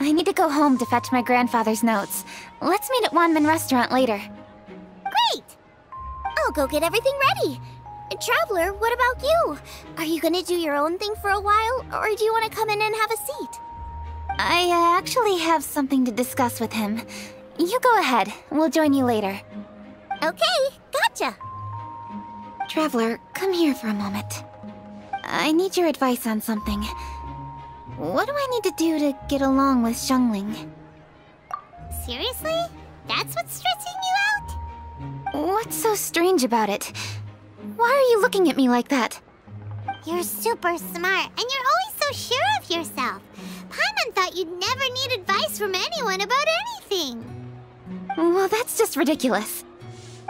I need to go home to fetch my grandfather's notes. Let's meet at Wanman Restaurant later. Great! I'll go get everything ready. Traveler, what about you? Are you gonna do your own thing for a while, or do you want to come in and have a seat? I actually have something to discuss with him. You go ahead. We'll join you later. Okay, gotcha. Traveler, come here for a moment. I need your advice on something. What do I need to do to get along with Xiangling? Seriously? That's what's stressing you out? What's so strange about it? Why are you looking at me like that? You're super smart, and you're always so sure of yourself. Paimon thought you'd never need advice from anyone about anything. Well, that's just ridiculous.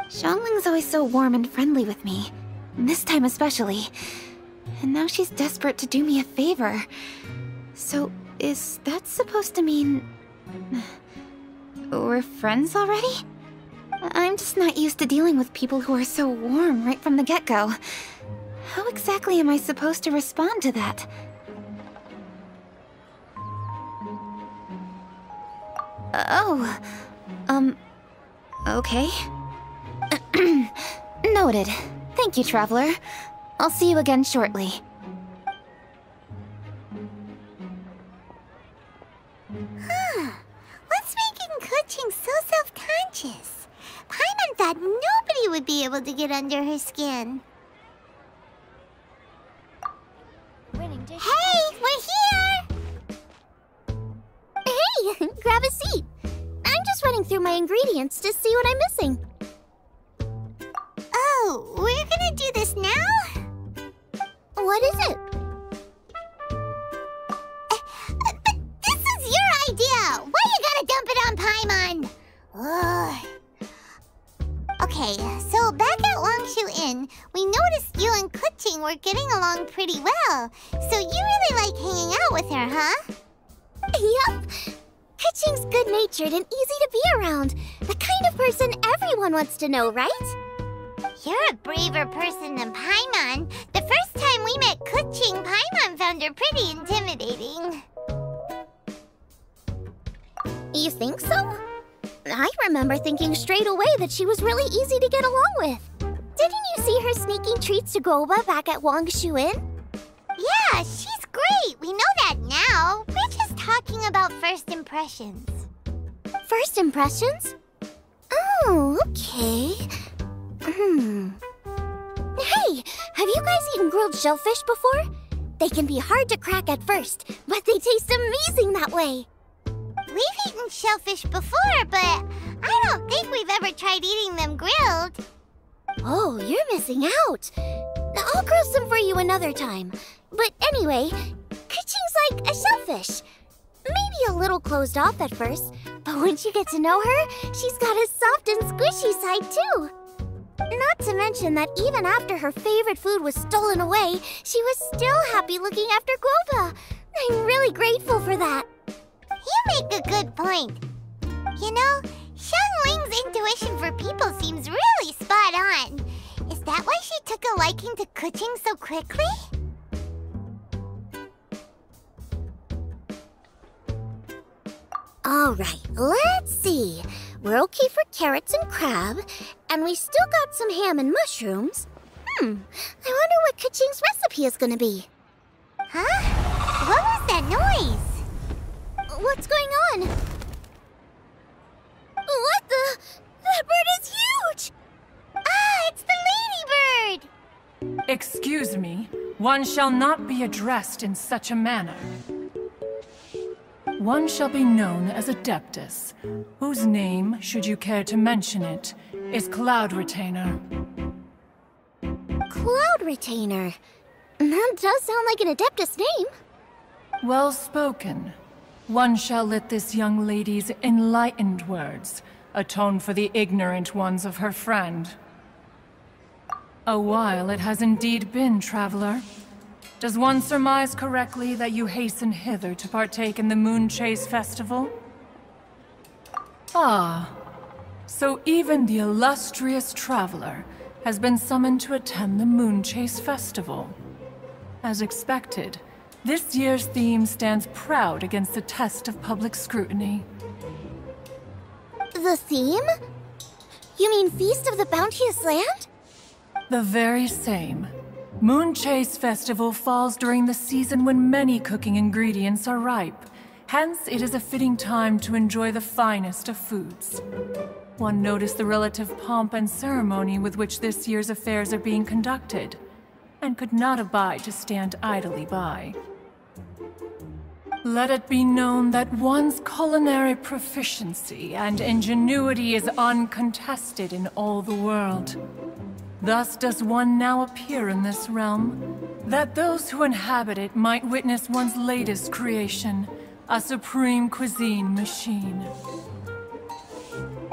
Xiangling's always so warm and friendly with me. This time especially. And now she's desperate to do me a favor. So, is that supposed to mean... we're friends already? I'm just not used to dealing with people who are so warm right from the get-go. How exactly am I supposed to respond to that? Oh, okay. Noted. Thank you, Traveler. I'll see you again shortly. Huh. What's making Keqing so self-conscious? Paimon thought nobody would be able to get under her skin. Hey, we're here! Hey, grab a seat. I'm just running through my ingredients to see what I'm missing. Oh, we're gonna do this now? What is it? But this is your idea! Why you gotta dump it on Paimon? Ugh. Okay, so back at Wangshu Inn, we noticed you and Keqing were getting along pretty well. So you really like hanging out with her, huh? Yep. Keqing's good-natured and easy to be around. The kind of person everyone wants to know, right? You're a braver person than Paimon. The first time we met Keqing, Paimon found her pretty intimidating. You think so? I remember thinking straight away that she was really easy to get along with. Didn't you see her sneaking treats to GOUBA back at Wangshu Inn? Yeah, she's great. We know that now. We're just talking about first impressions. First impressions? Oh, okay. Hey, have you guys eaten grilled shellfish before? They can be hard to crack at first, but they taste amazing that way. We've eaten shellfish before, but I don't think we've ever tried eating them grilled. Oh, you're missing out. I'll grill some for you another time. But anyway, Keqing's like a shellfish. Maybe a little closed off at first, but once you get to know her, she's got a soft and squishy side too. Not to mention that even after her favorite food was stolen away, she was still happy looking after GOUBA. I'm really grateful for that. You make a good point. You know, Xiangling's intuition for people seems really spot on. Is that why she took a liking to Keqing so quickly? Alright, let's see. We're okay for carrots and crab, and we still got some ham and mushrooms. I wonder what Keqing's recipe is gonna be. Huh? What was that noise? What's going on? What the? That bird is huge! Ah, it's the ladybird! Excuse me, one shall not be addressed in such a manner. One shall be known as Adeptus, whose name, should you care to mention it, is Cloud Retainer. Cloud Retainer? That does sound like an Adeptus name. Well spoken. One shall let this young lady's enlightened words atone for the ignorant ones of her friend. A while it has indeed been, traveler. Does one surmise correctly that you hasten hither to partake in the Moonchase festival? Ah, so even the illustrious traveler has been summoned to attend the Moonchase festival. As expected, This year's theme stands proud against the test of public scrutiny. The theme? You mean Feast of the Bounteous Land? The very same. Moonchase Festival falls during the season when many cooking ingredients are ripe. Hence, it is a fitting time to enjoy the finest of foods. One noticed the relative pomp and ceremony with which this year's affairs are being conducted, and could not abide to stand idly by. Let it be known that one's culinary proficiency and ingenuity is uncontested in all the world. Thus does one now appear in this realm, that those who inhabit it might witness one's latest creation, a supreme cuisine machine.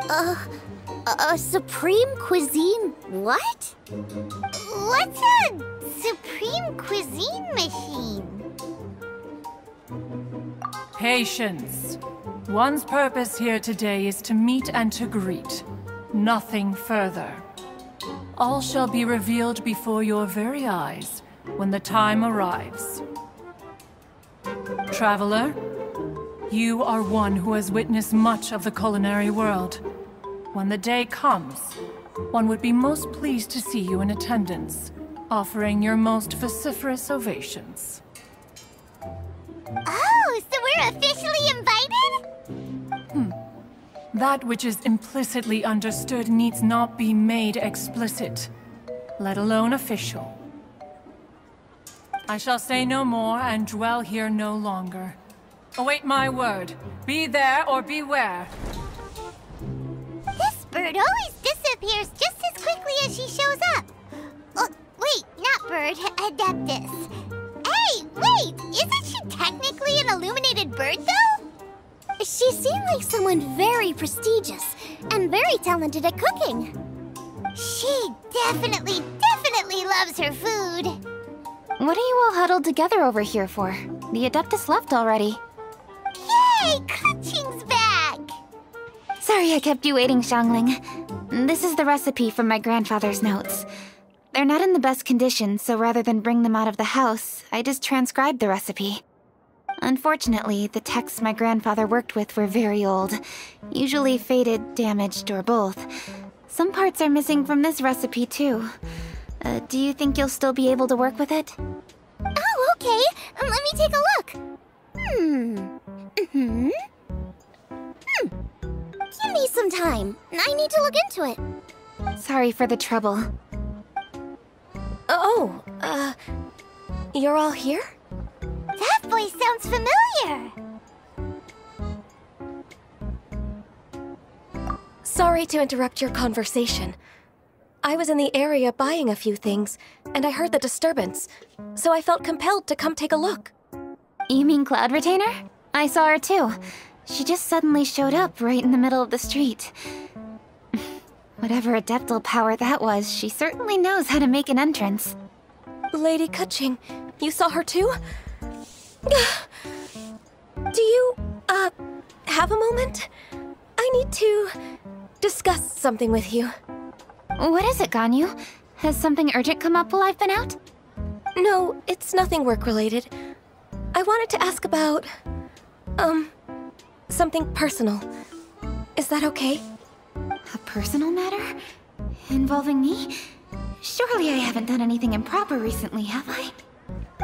A supreme cuisine what? What's a supreme cuisine machine? Patience. One's purpose here today is to meet and to greet. Nothing further. All shall be revealed before your very eyes when the time arrives. Traveler, you are one who has witnessed much of the culinary world. When the day comes, one would be most pleased to see you in attendance, offering your most vociferous ovations. Oh, so we're officially invited? That which is implicitly understood needs not be made explicit, let alone official. I shall say no more and dwell here no longer. Await my word. Be there or beware. This bird always disappears just as quickly as she shows up. Oh, wait, not bird, Adeptus. Hey, wait, isn't she technically an illuminated bird, though? She seemed like someone very prestigious and very talented at cooking. She definitely loves her food. What are you all huddled together over here for? The Adeptus left already. Yay, Kaching's back! Sorry I kept you waiting, Xiangling. This is the recipe from my grandfather's notes. They're not in the best condition, so rather than bring them out of the house, I just transcribed the recipe. Unfortunately, the texts my grandfather worked with were very old, usually faded, damaged, or both. Some parts are missing from this recipe, too. Do you think you'll still be able to work with it? Oh, okay. Let me take a look. Give me some time. I need to look into it. Sorry for the trouble. You're all here? That voice sounds familiar. Sorry to interrupt your conversation. I was in the area buying a few things, and I heard the disturbance, so I felt compelled to come take a look. You mean Cloud Retainer? I saw her too. She just suddenly showed up right in the middle of the street. Whatever adeptal power that was, she certainly knows how to make an entrance. Lady Kaching, you saw her too? Do you, have a moment? I need to discuss something with you. What is it, Ganyu? Has something urgent come up while I've been out? No, it's nothing work-related. I wanted to ask about, something personal. Is that okay? A personal matter? Involving me? Surely I haven't done anything improper recently, have I?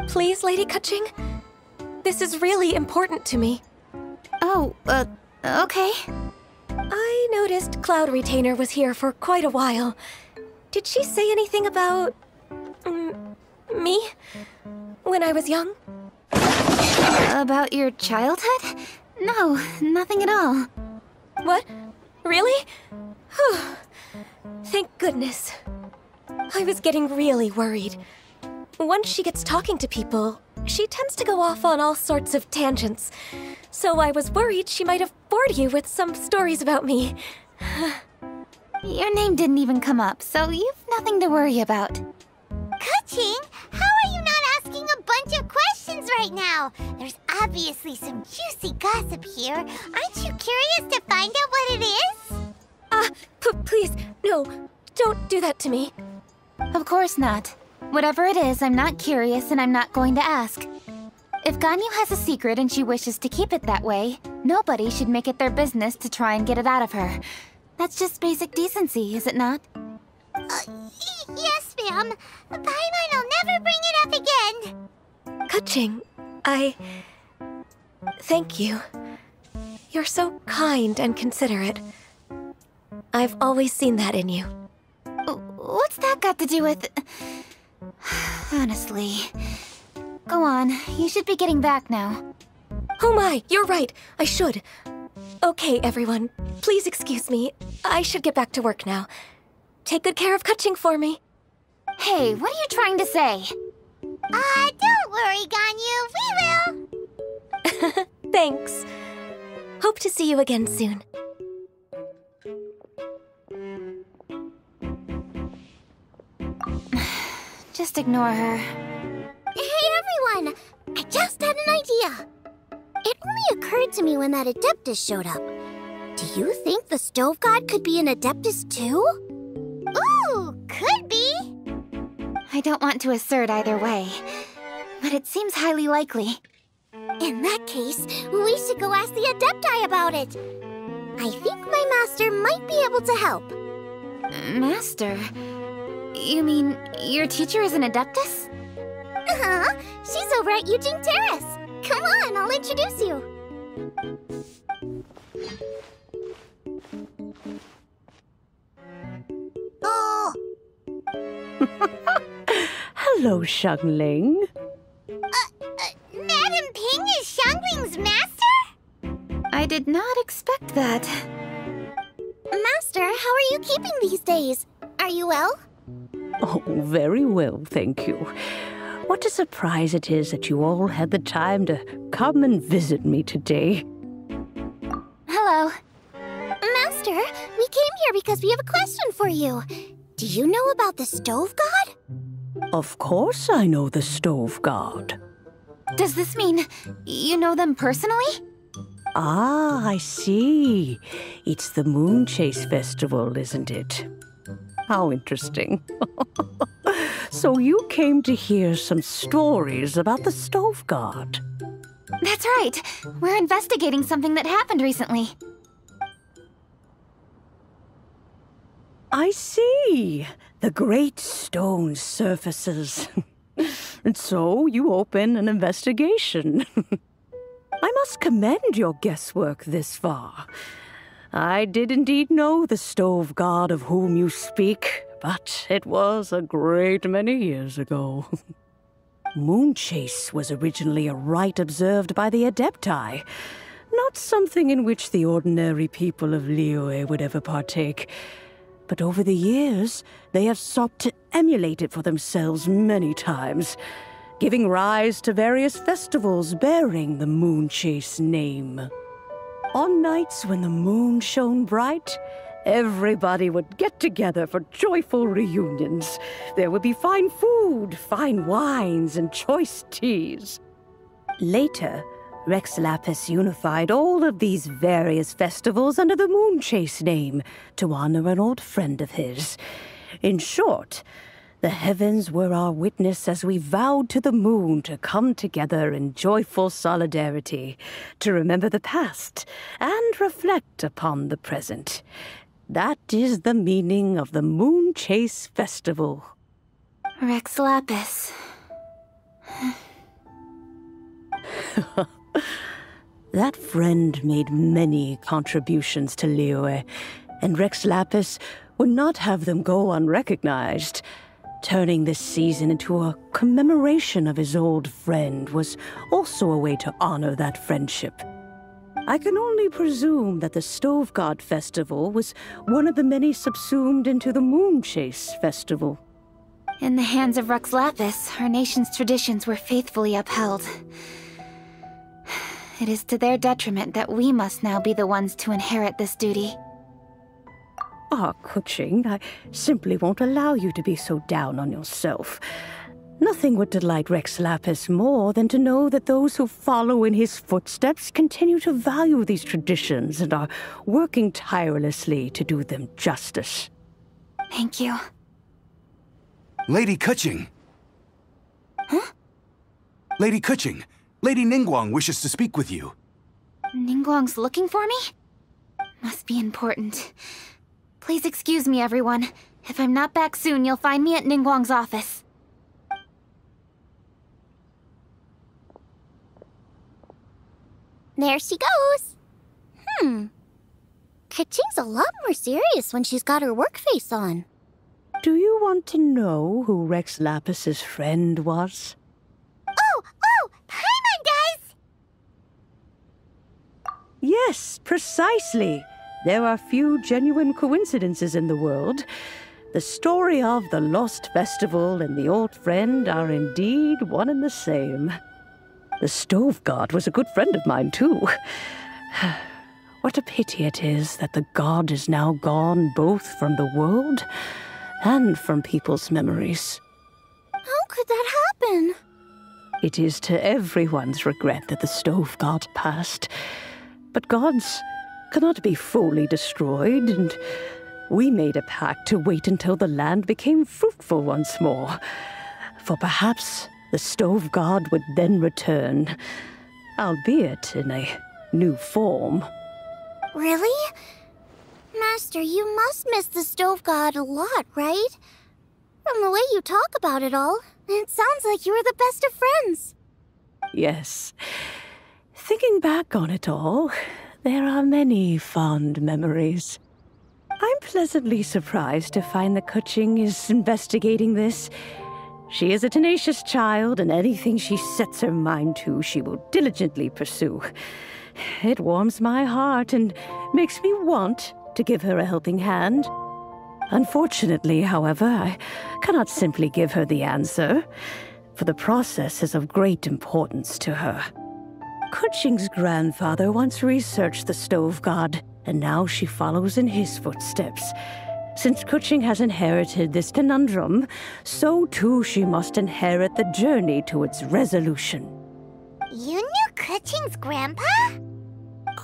Please, Lady Kaching? This is really important to me. Oh, okay. I noticed Cloud Retainer was here for quite a while. Did she say anything about... me? When I was young? About your childhood? No, nothing at all. What? Really? Whew. Thank goodness. I was getting really worried. Once she gets talking to people, she tends to go off on all sorts of tangents. So I was worried she might have bored you with some stories about me. Your name didn't even come up, so you've nothing to worry about. Kaching, how are you not asking a bunch of questions right now? There's obviously some juicy gossip here. Aren't you curious to find out what it is? Please, no, don't do that to me. Of course not. Whatever it is, I'm not curious and I'm not going to ask. If Ganyu has a secret and she wishes to keep it that way, nobody should make it their business to try and get it out of her. That's just basic decency, is it not? Yes, ma'am. Paimon will never bring it up again. Kaching, thank you. You're so kind and considerate. I've always seen that in you. What's that got to do with... Honestly... Go on, you should be getting back now. Oh my, you're right, I should. Okay, everyone, please excuse me. I should get back to work now. Take good care of Kaching for me. Hey, what are you trying to say? Don't worry, Ganyu, we will. Thanks. Hope to see you again soon. Just ignore her. Hey, everyone! I just had an idea. It only occurred to me when that Adeptus showed up. Do you think the Stove God could be an Adeptus too? Ooh, could be! I don't want to assert either way, but it seems highly likely. In that case, we should go ask the Adepti about it. I think my master might be able to help. Master? You mean your teacher is an Adeptus? Uh-huh. She's over at Eugene Terrace. Come on, I'll introduce you. Oh. Hello, Xiangling. Madam Ping is Xiangling's master? I did not expect that. Master, how are you keeping these days? Are you well? Oh, very well, thank you. What a surprise it is that you all had the time to come and visit me today. Hello. Master, we came here because we have a question for you. Do you know about the Stove God? Of course I know the Stove God. Does this mean you know them personally? Ah, I see. It's the Moonchase festival, isn't it? How interesting. So you came to hear some stories about the Stove God. That's right. We're investigating something that happened recently. I see. The great stone surfaces. And so you open an investigation. I must commend your guesswork this far. I did indeed know the Stove God of whom you speak, but it was a great many years ago. Moonchase was originally a rite observed by the Adepti, not something in which the ordinary people of Liyue would ever partake. But over the years, they have sought to emulate it for themselves many times, giving rise to various festivals bearing the Moonchase name. On nights when the moon shone bright, everybody would get together for joyful reunions. There would be fine food, fine wines, and choice teas. Later, Rex Lapis unified all of these various festivals under the Moonchase name to honor an old friend of his. In short, the heavens were our witness as we vowed to the moon to come together in joyful solidarity, to remember the past and reflect upon the present. That is the meaning of the Moonchase Festival. Rex Lapis. That friend made many contributions to Liyue, and Rex Lapis would not have them go unrecognized. Turning this season into a commemoration of his old friend was also a way to honor that friendship. I can only presume that the Stove God Festival was one of the many subsumed into the Moonchase Festival. In the hands of Rex Lapis, our nation's traditions were faithfully upheld. It is to their detriment that we must now be the ones to inherit this duty. Ah, Kuching, I simply won't allow you to be so down on yourself. Nothing would delight Rex Lapis more than to know that those who follow in his footsteps continue to value these traditions and are working tirelessly to do them justice. Thank you. Lady Kuching! Huh? Lady Kuching, Lady Ningguang wishes to speak with you. Ningguang's looking for me? Must be important. Please excuse me, everyone. If I'm not back soon, you'll find me at Ningguang's office. There she goes. Keqing's a lot more serious when she's got her work face on. Do you want to know who Rex Lapis's friend was? Oh! Paimon, guys! Yes, precisely. There are few genuine coincidences in the world. The story of the Lost Festival and the old friend are indeed one and the same. The Stove God was a good friend of mine, too. What a pity it is that the god is now gone both from the world and from people's memories. How could that happen? It is to everyone's regret that the Stove God passed. But gods cannot be fully destroyed, and we made a pact to wait until the land became fruitful once more. For perhaps the Stove God would then return, albeit in a new form. Really? Master, you must miss the Stove God a lot, right? From the way you talk about it all, it sounds like you were the best of friends. Yes. Thinking back on it all, there are many fond memories. I'm pleasantly surprised to find that Keqing is investigating this. She is a tenacious child, and anything she sets her mind to, she will diligently pursue. It warms my heart and makes me want to give her a helping hand. Unfortunately, however, I cannot simply give her the answer, for the process is of great importance to her. Keqing's grandfather once researched the Stove God, and now she follows in his footsteps. Since Keqing has inherited this conundrum, so too she must inherit the journey to its resolution. You knew Keqing's grandpa?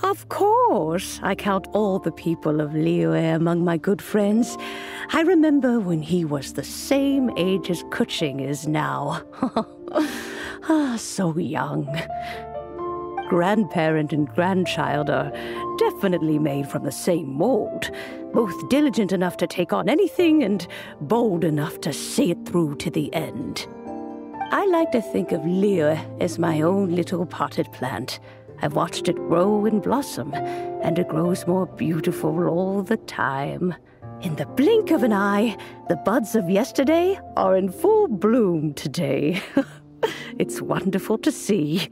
Of course. I count all the people of Liyue among my good friends. I remember when he was the same age as Keqing is now. So young. Grandparent and grandchild are definitely made from the same mold. Both diligent enough to take on anything and bold enough to see it through to the end. I like to think of Liyue as my own little potted plant. I've watched it grow and blossom, and it grows more beautiful all the time. In the blink of an eye, the buds of yesterday are in full bloom today. It's wonderful to see.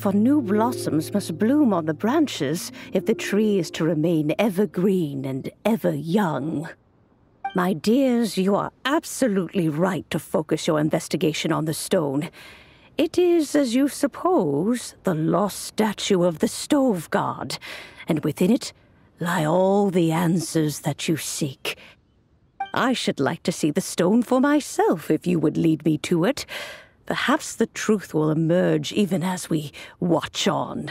For new blossoms must bloom on the branches if the tree is to remain evergreen and ever young. My dears, you are absolutely right to focus your investigation on the stone. It is, as you suppose, the lost statue of the Stove God, and within it lie all the answers that you seek. I should like to see the stone for myself if you would lead me to it. Perhaps the truth will emerge even as we watch on.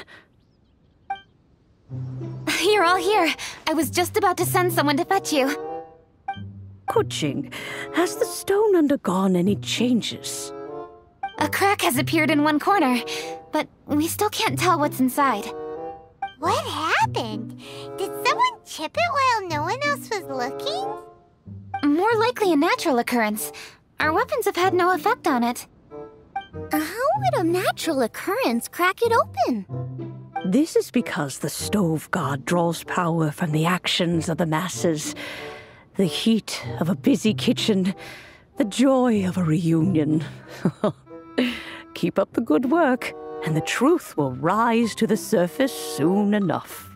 You're all here. I was just about to send someone to fetch you. Keqing, has the stone undergone any changes? A crack has appeared in one corner, but we still can't tell what's inside. What happened? Did someone chip it while no one else was looking? More likely a natural occurrence. Our weapons have had no effect on it. How would a natural occurrence crack it open? This is because the Stove God draws power from the actions of the masses. The heat of a busy kitchen, the joy of a reunion. Keep up the good work, and the truth will rise to the surface soon enough.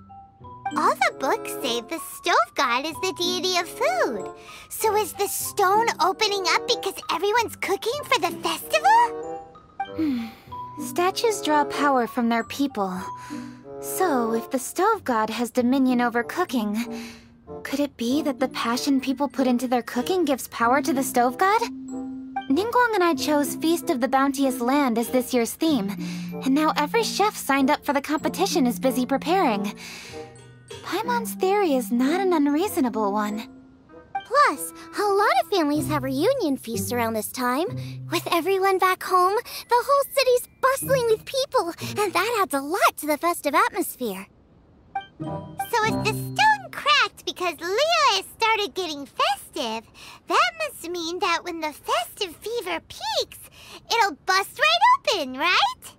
All the books say the Stove God is the deity of food. So is the stone opening up because everyone's cooking for the festival? Statues draw power from their people. So, if the Stove God has dominion over cooking, could it be that the passion people put into their cooking gives power to the Stove God? Ningguang and I chose Feast of the Bounteous Land as this year's theme, and now every chef signed up for the competition is busy preparing. Paimon's theory is not an unreasonable one. Plus, a lot of families have reunion feasts around this time. With everyone back home, the whole city's bustling with people, and that adds a lot to the festive atmosphere. So if the stone cracked because Leo has started getting festive, that must mean that when the festive fever peaks, it'll bust right open, right?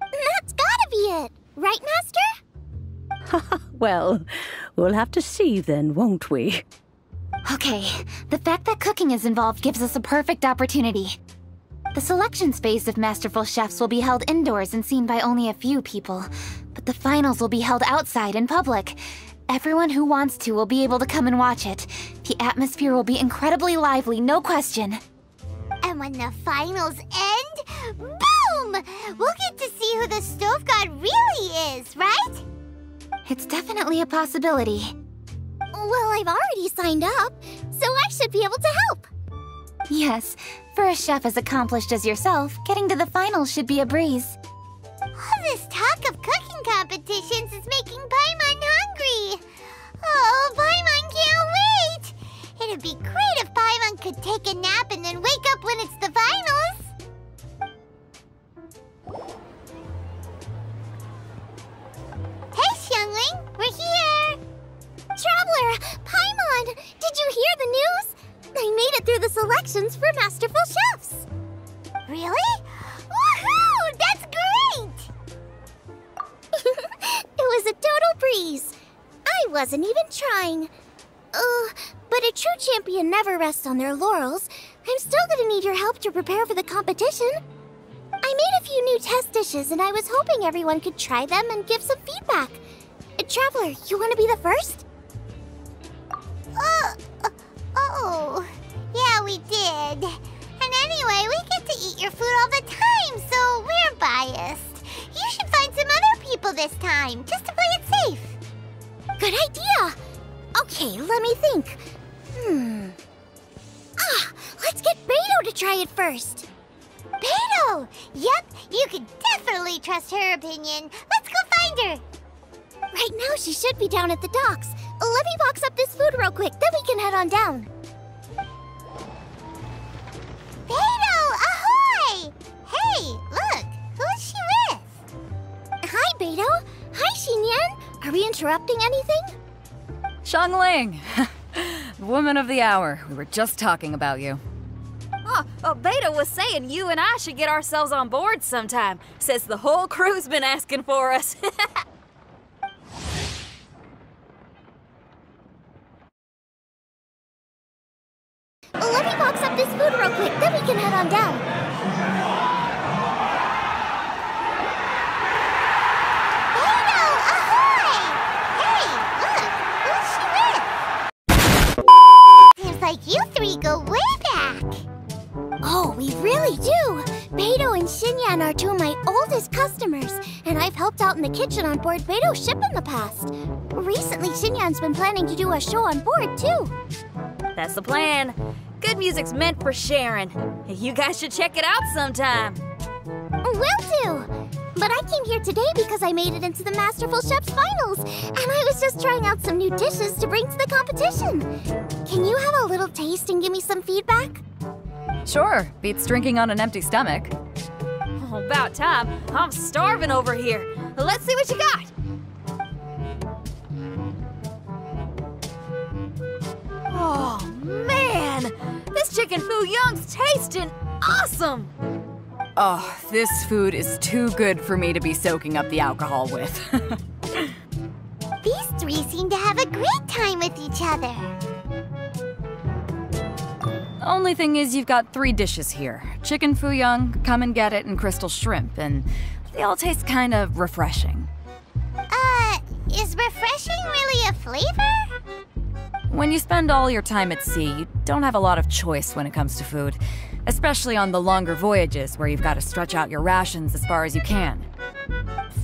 That's gotta be it, right, Master? Well, we'll have to see then, won't we? Okay, the fact that cooking is involved gives us a perfect opportunity. The selection phase of Masterful Chefs will be held indoors and seen by only a few people, but the finals will be held outside in public. Everyone who wants to will be able to come and watch it. The atmosphere will be incredibly lively, no question. And when the finals end, boom! We'll get to see who the stove god really is, right? It's definitely a possibility. Well, I've already signed up, so I should be able to help. Yes, for a chef as accomplished as yourself, getting to the finals should be a breeze. All this talk of cooking competitions is making Paimon hungry. Oh, Paimon can't wait! It'd be great if Paimon could take a nap and then wake up when it's the finals. Hey, Xiangling, we're here! Traveler, Paimon, did you hear the news? I made it through the selections for Masterful Chefs. Really? Woohoo! That's great! It was a total breeze. I wasn't even trying. But a true champion never rests on their laurels. I'm still gonna need your help to prepare for the competition. I made a few new test dishes and I was hoping everyone could try them and give some feedback. Traveler, you wanna be the first? Oh, yeah, we did. And anyway, we get to eat your food all the time, so we're biased. You should find some other people this time, just to play it safe. Good idea. Okay, let me think. Let's get Beto to try it first. Beto! Yep, you can definitely trust her opinion. Let's go find her. Right now, she should be down at the docks. Let me box up this food real quick, then we can head on down. Beto, ahoy! Hey, look, who's she with? Hi, Beto. Hi, Xinyan. Are we interrupting anything? Xiangling! Woman of the hour. We were just talking about you. Beta was saying you and I should get ourselves on board sometime. Says the whole crew's been asking for us. Let me box up this food real quick, then we can head on down. Beto, ahoy! Hey, look, who's she with? Seems like you three go way back. Oh, we really do. Beto and Xinyan are two of my oldest customers, and I've helped out in the kitchen on board Beto's ship in the past. Recently, Xinyan's been planning to do a show on board, too. That's the plan. Good music's meant for sharing. You guys should check it out sometime. Will do. But I came here today because I made it into the Masterful Chef's finals, and I was just trying out some new dishes to bring to the competition. Can you have a little taste and give me some feedback? Sure, beats drinking on an empty stomach. Oh, about time. I'm starving over here. Let's see what you got. Oh, man! This chicken foo young's tasting awesome! Oh, this food is too good for me to be soaking up the alcohol with. These three seem to have a great time with each other. Only thing is you've got 3 dishes here. Chicken foo young, come and get it, and crystal shrimp, and they all taste kind of refreshing. Is refreshing really a flavor? When you spend all your time at sea, you don't have a lot of choice when it comes to food, especially on the longer voyages where you've got to stretch out your rations as far as you can.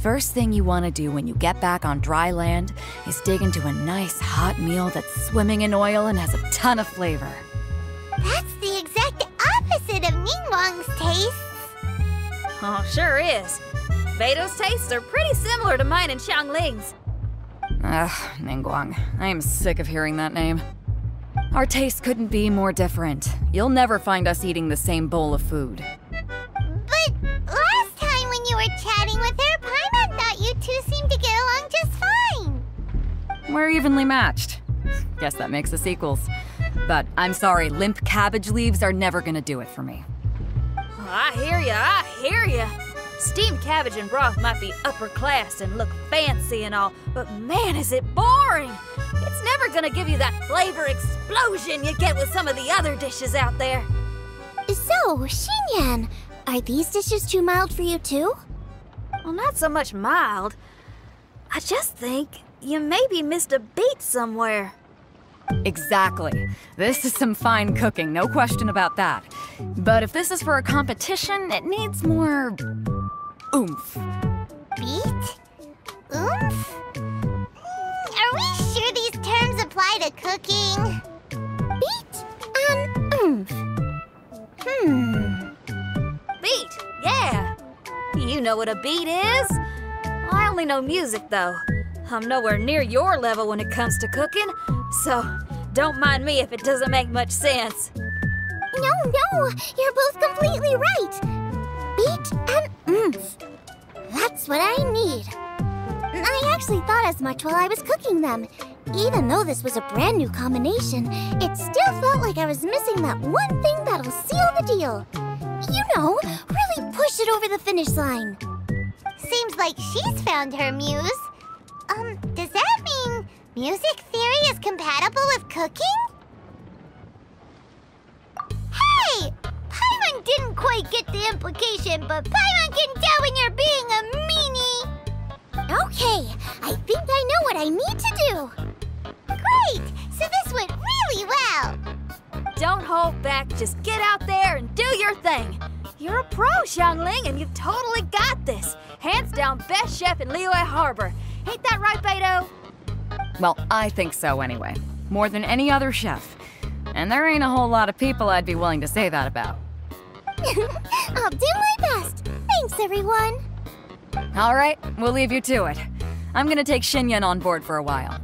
First thing you want to do when you get back on dry land is dig into a nice hot meal that's swimming in oil and has a ton of flavor. That's the exact opposite of Ningguang's tastes. Oh, sure is. Beto's tastes are pretty similar to mine and Xiangling's. Ugh, Ningguang. I am sick of hearing that name. Our tastes couldn't be more different. You'll never find us eating the same bowl of food. But last time when We're evenly matched. Guess that makes us equals. But I'm sorry, limp cabbage leaves are never gonna do it for me. I hear ya. Steamed cabbage and broth might be upper class and look fancy and all, but man, is it boring! It's never gonna give you that flavor explosion you get with some of the other dishes out there. So, Xinyan, are these dishes too mild for you too? Well, not so much mild. I just think you maybe missed a beat somewhere. Exactly. This is some fine cooking, no question about that. But if this is for a competition, it needs more oomph. Beat? Oomph? Are we sure these terms apply to cooking? Beat and oomph. Beat, yeah. You know what a beat is? I only know music, though. I'm nowhere near your level when it comes to cooking, so don't mind me if it doesn't make much sense. No, you're both completely right. Beat and oomph. That's what I need. I actually thought as much while I was cooking them. Even though this was a brand new combination, it still felt like I was missing that one thing that'll seal the deal. You know, really push it over the finish line. Seems like she's found her muse. Does that mean music theory is compatible with cooking? Hey! Paimon didn't quite get the implication, but Paimon can tell when you're being a meanie. Okay, I think I know what I need to do. Great! So this went really well. Don't hold back, just get out there and do your thing. You're a pro, Xiangling, and you've totally got this. Hands down, best chef in Liyue Harbor. Ain't that right, Beidou? Well, I think so anyway. More than any other chef. And there ain't a whole lot of people I'd be willing to say that about. I'll do my best. Thanks, everyone. All right, we'll leave you to it. I'm gonna take Xinyan on board for a while.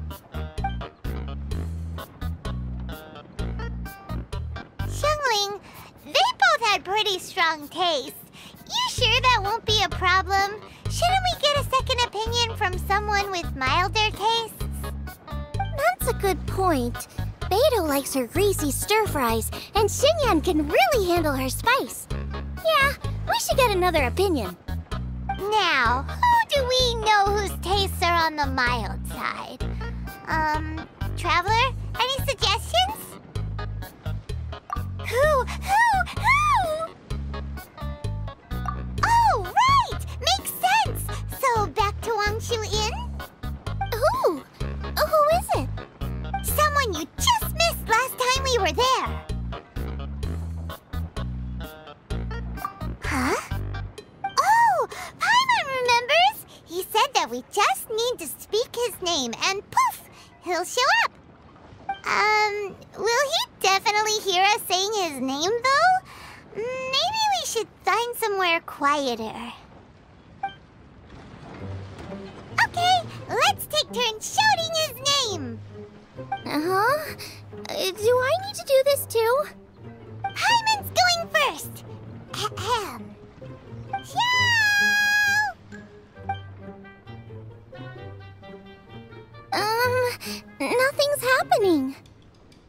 Xiangling, they both had pretty strong taste. You sure that won't be a problem? Shouldn't we get a second opinion from someone with milder tastes? That's a good point. Beidou likes her greasy stir-fries, and Xinyan can really handle her spice. Yeah, we should get another opinion. Now, who do we know whose tastes are on the mild side? Traveler, any suggestions? Who? Oh, right! Makes sense! So, back to Wangshu Inn? Who? Who is it? Someone you just missed last time we were there. Huh? Oh, Paimon remembers! He said that we just need to speak his name and poof, he'll show up. Will he definitely hear us saying his name, though? Maybe we should find somewhere quieter. Okay, let's take turns shouting his name. Uh-huh. Do I need to do this too? Paimon's going first. Ahem. Nothing's happening.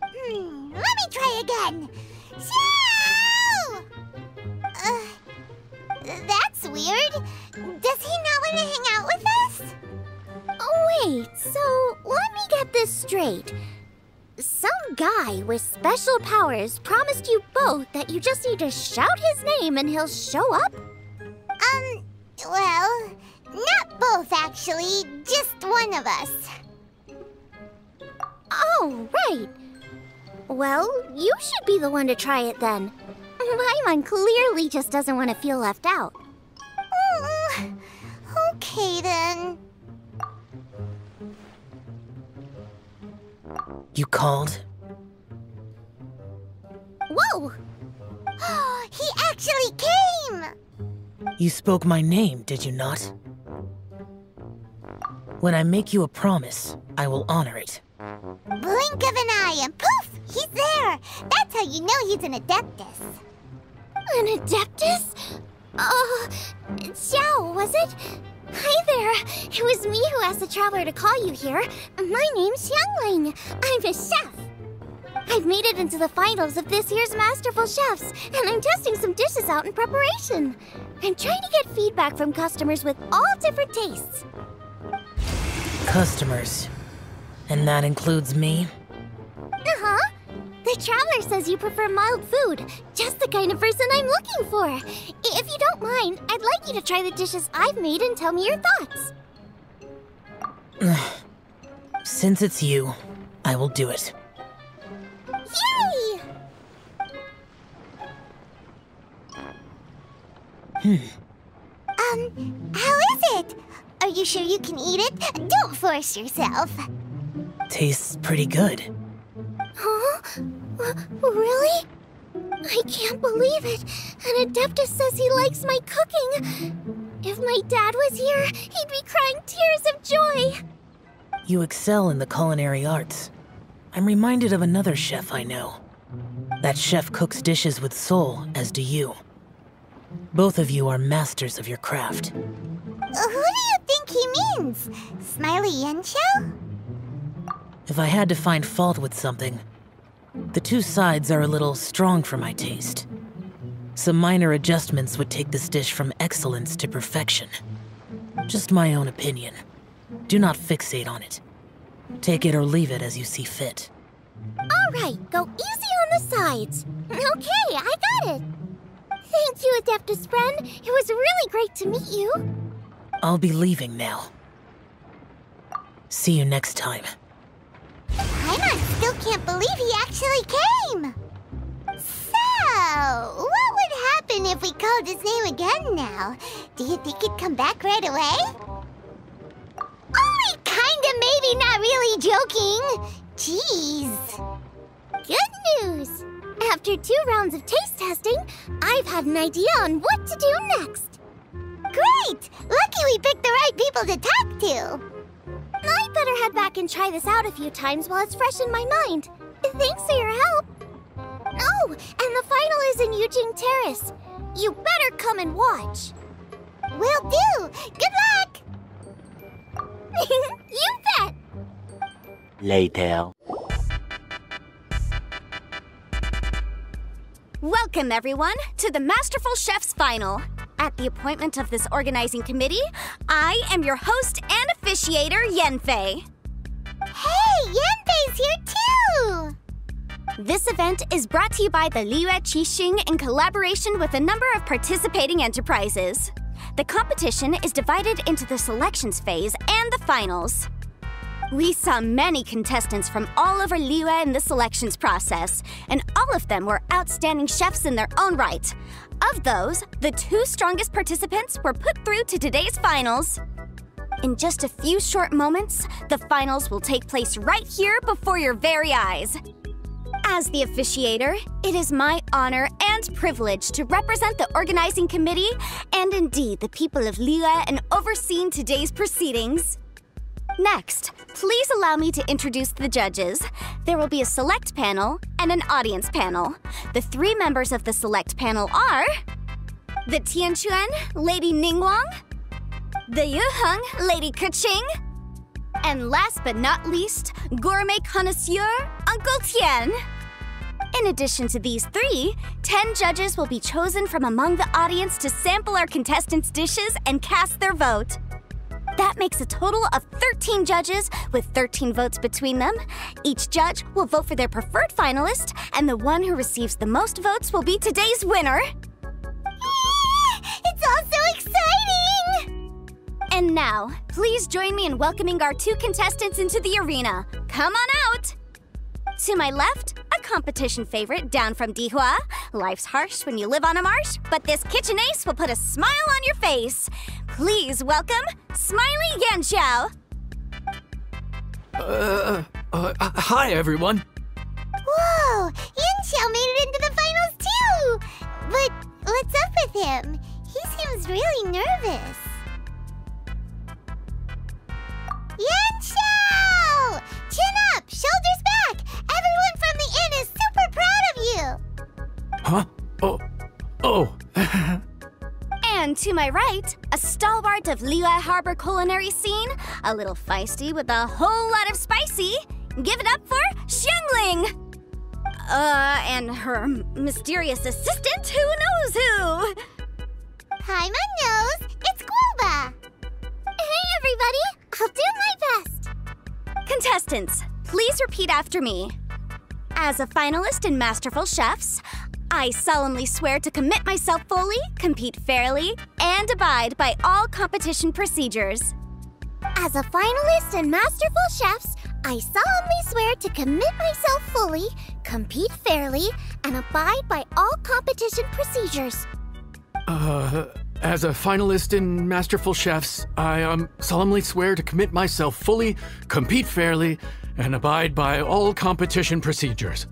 Let me try again. Xiao! That's weird. Does he not want to hang out with us? Oh, wait, so let me get this straight. Some guy with special powers promised you both that you just need to shout his name and he'll show up? Well, not both actually, just one of us. Oh, right. Well, you should be the one to try it then. Paimon clearly just doesn't want to feel left out. Okay then. You called? Whoa! He actually came! You spoke my name, did you not? When I make you a promise, I will honor it. Blink of an eye and poof! He's there! That's how you know he's an Adeptus. An Adeptus? Xiao, was it? Hi there! It was me who asked the traveler to call you here. My name's Xiangling. I'm a chef. I've made it into the finals of this year's Masterful Chefs, and I'm testing some dishes out in preparation. I'm trying to get feedback from customers with all different tastes. Customers. And that includes me? Uh-huh. The traveler says you prefer mild food. Just the kind of person I'm looking for. If you don't mind, I'd like you to try the dishes I've made and tell me your thoughts. Since it's you, I will do it. Yay! How is it? Are you sure you can eat it? Don't force yourself. Tastes pretty good. Huh? Really? I can't believe it. An Adeptus says he likes my cooking. If my dad was here, he'd be crying tears of joy. You excel in the culinary arts. I'm reminded of another chef I know. That chef cooks dishes with soul, as do you. Both of you are masters of your craft. Who do you think he means? Smiley Yanxiao? If I had to find fault with something, the two sides are a little strong for my taste. Some minor adjustments would take this dish from excellence to perfection. Just my own opinion. Do not fixate on it. Take it or leave it as you see fit. Alright, go easy on the sides. Okay, I got it. Thank you, Adeptus friend. It was really great to meet you. I'll be leaving now. See you next time. Paimon still can't believe he actually came. So, what would happen if we called his name again now? Do you think he'd come back right away? Only kinda, maybe, not really joking. Jeez. Good news. After 2 rounds of taste testing, I've had an idea on what to do next. Great! Lucky we picked the right people to talk to. I'd better head back and try this out a few times while it's fresh in my mind. Thanks for your help. Oh, and the final is in Yujing Terrace. You better come and watch. Will do. Good luck. You bet. Later. Welcome, everyone, to the Masterful Chef's Final. At the appointment of this organizing committee, I am your host and officiator, Yanfei. Hey, Yanfei's here too! This event is brought to you by the Liyue Qixing in collaboration with a number of participating enterprises. The competition is divided into the selections phase and the finals. We saw many contestants from all over Liyue in the selections process, and all of them were outstanding chefs in their own right. Of those, the 2 strongest participants were put through to today's finals. In just a few short moments, the finals will take place right here before your very eyes. As the officiator, it is my honor and privilege to represent the organizing committee and indeed the people of Liyue in overseeing today's proceedings. Next, please allow me to introduce the judges. There will be a select panel and an audience panel. The 3 members of the select panel are the Tianquan, Lady Ningguang, the Yuheng, Lady Keqing, and last but not least, gourmet connoisseur, Uncle Tian. In addition to these 3, 10 judges will be chosen from among the audience to sample our contestants' dishes and cast their vote. That makes a total of 13 judges with 13 votes between them. Each judge will vote for their preferred finalist, and the one who receives the most votes will be today's winner. It's all so exciting! And now, please join me in welcoming our 2 contestants into the arena. Come on out! To my left, a competition favorite down from Dihua. Life's harsh when you live on a marsh, but this kitchen ace will put a smile on your face. Please welcome Smiley Yanxiao. Hi, everyone. Whoa, Yanxiao made it into the finals too! But what's up with him? He seems really nervous. Yanxiao! Chin up, shoulders back! Everyone from the inn is super proud of you! Huh? Oh. And And to my right, a stalwart of Liyue Harbor culinary scene, a little feisty with a whole lot of spicy. Give it up for Xiangling! And her mysterious assistant, who knows who? Paimon knows, it's GOUBA! Hey everybody, I'll do my best! Contestants, please repeat after me. As a finalist in Masterful Chefs, I solemnly swear to commit myself fully, compete fairly, and abide by all competition procedures. As a finalist in Masterful Chefs, I solemnly swear to commit myself fully, compete fairly, and abide by all competition procedures. As a finalist in Masterful Chefs, I solemnly swear to commit myself fully, compete fairly, and abide by all competition procedures.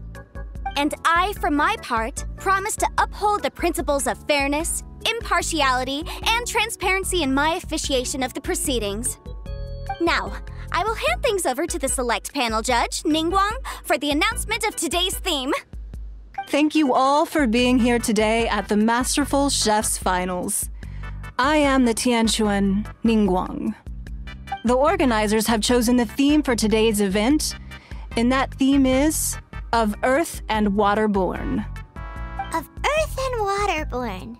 And I, for my part, promise to uphold the principles of fairness, impartiality, and transparency in my officiation of the proceedings. Now, I will hand things over to the select panel judge, Ningguang, for the announcement of today's theme. Thank you all for being here today at the Masterful Chefs Finals. I am the Tianquan Ningguang. The organizers have chosen the theme for today's event, and that theme is of Earth and Waterborn. Of Earth and Waterborn.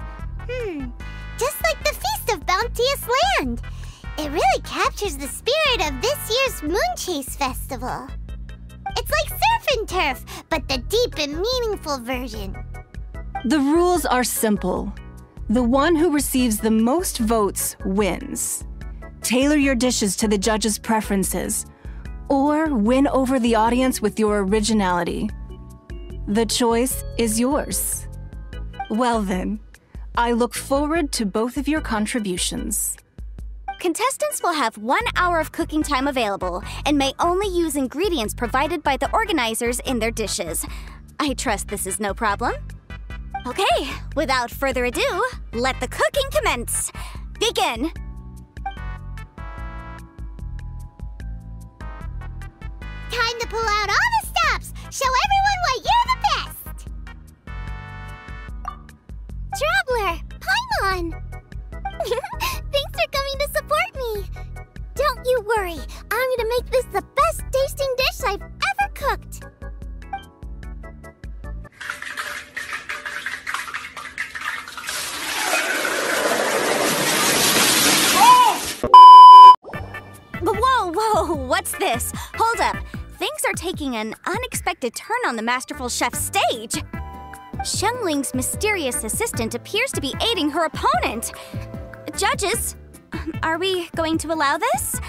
Just like the Feast of Bounteous Land. It really captures the spirit of this year's Moonchase festival. It's like Surf and Turf, but the deep and meaningful version. The rules are simple. The one who receives the most votes wins. Tailor your dishes to the judges' preferences, or win over the audience with your originality. The choice is yours. Well then, I look forward to both of your contributions. Contestants will have 1 hour of cooking time available and may only use ingredients provided by the organizers in their dishes. I trust this is no problem. Okay, without further ado, let the cooking commence. Begin! Time to pull out all the stops! Show everyone why you're the best! Traveler, Paimon! Thanks for coming to support me! Don't you worry, I'm gonna make this the best tasting dish I've ever cooked! Whoa, what's this? Hold up. Things are taking an unexpected turn on the Masterful Chef stage. Xiangling's mysterious assistant appears to be aiding her opponent. Judges, are we going to allow this?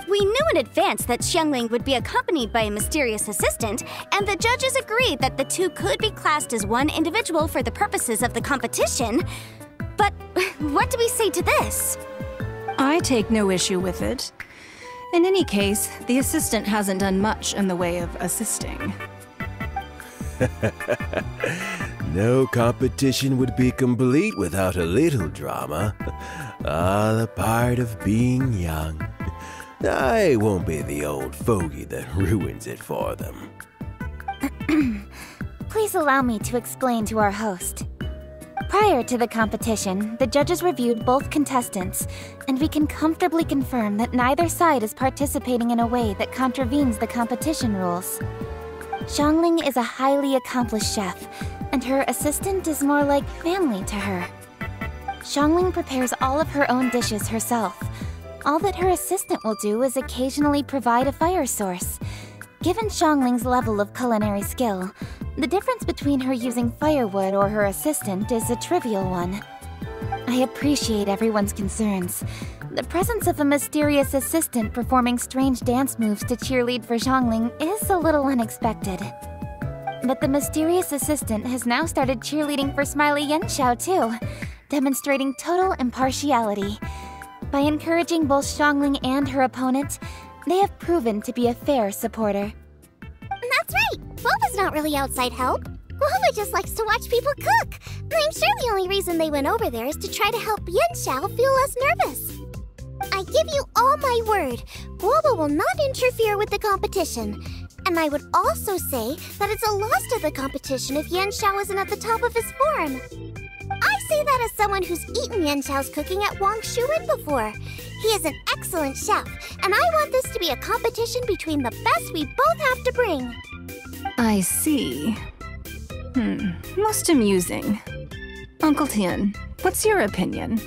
We knew in advance that Xiangling would be accompanied by a mysterious assistant, and the judges agreed that the two could be classed as one individual for the purposes of the competition. But what do we say to this? I take no issue with it. In any case, the assistant hasn't done much in the way of assisting. No competition would be complete without a little drama. All a part of being young. I won't be the old fogey that ruins it for them. Please allow me to explain to our host. Prior to the competition, the judges reviewed both contestants, and we can comfortably confirm that neither side is participating in a way that contravenes the competition rules. Xiangling is a highly accomplished chef, and her assistant is more like family to her. Xiangling prepares all of her own dishes herself. All that her assistant will do is occasionally provide a fire source. Given Xiangling's level of culinary skill, the difference between her using firewood or her assistant is a trivial one. I appreciate everyone's concerns. The presence of a mysterious assistant performing strange dance moves to cheerlead for Xiangling is a little unexpected. But the mysterious assistant has now started cheerleading for Smiley Yanxiao too, demonstrating total impartiality. By encouraging both Xiangling and her opponent, they have proven to be a fair supporter. That's right! GOUBA's not really outside help. GOUBA just likes to watch people cook. I'm sure the only reason they went over there is to try to help Yanxiao feel less nervous. I give you all my word, GOUBA will not interfere with the competition. And I would also say that it's a loss to the competition if Yanxiao isn't at the top of his form. I say that as someone who's eaten Yanxiao's cooking at Wang Shuin before. He is an excellent chef, and I want this to be a competition between the best we both have to bring. I see. Most amusing. Uncle Tian, what's your opinion?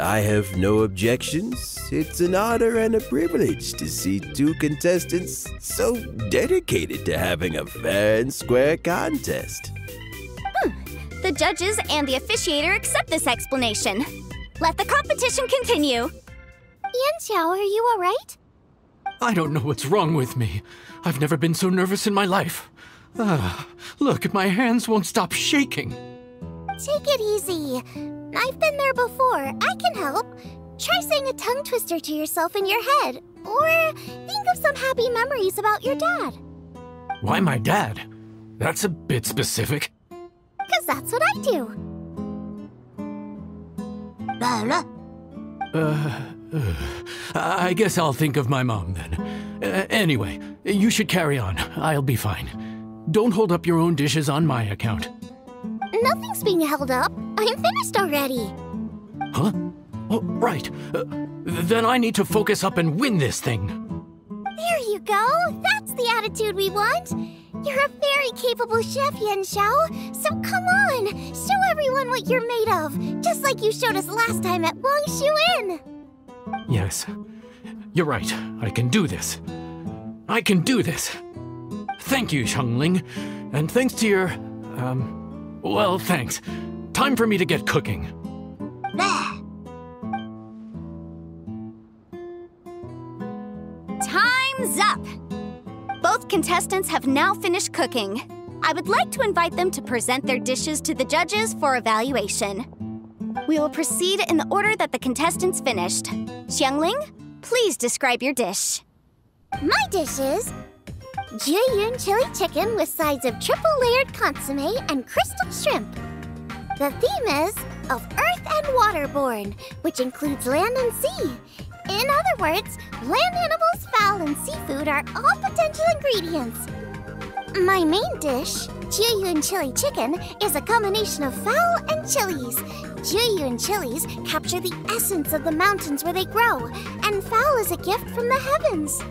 I have no objections. It's an honor and a privilege to see two contestants so dedicated to having a fair and square contest. The judges and the officiator accept this explanation. Let the competition continue. Yanxiao, are you alright? I don't know what's wrong with me. I've never been so nervous in my life. Look, my hands won't stop shaking. Take it easy. I've been there before. I can help. Try saying a tongue twister to yourself in your head. Or think of some happy memories about your dad. Why my dad? That's a bit specific. 'Cause that's what I do. I guess I'll think of my mom then. Anyway, you should carry on. I'll be fine. Don't hold up your own dishes on my account. Nothing's being held up. I'm finished already. Huh? Oh, right. Then I need to focus up and win this thing. There you go. That's the attitude we want. You're a very capable chef, Yanxiao. So come on, show everyone what you're made of, just like you showed us last time at Wang Shuin. Yes, you're right. I can do this. I can do this. Thank you, Xiangling. And thanks to your, well, thanks. Time for me to get cooking. Time's up! Both contestants have now finished cooking. I would like to invite them to present their dishes to the judges for evaluation. We will proceed in the order that the contestants finished. Xiangling, please describe your dish. My dish is Jiyun chili chicken with sides of triple-layered consomme and crystal shrimp. The theme is of earth and waterborne, which includes land and sea. In other words, land animals, fowl, and seafood are all potential ingredients. My main dish, Jiyun chili chicken, is a combination of fowl and chilies. Jiyun chilies capture the essence of the mountains where they grow, and fowl is a gift from the heavens.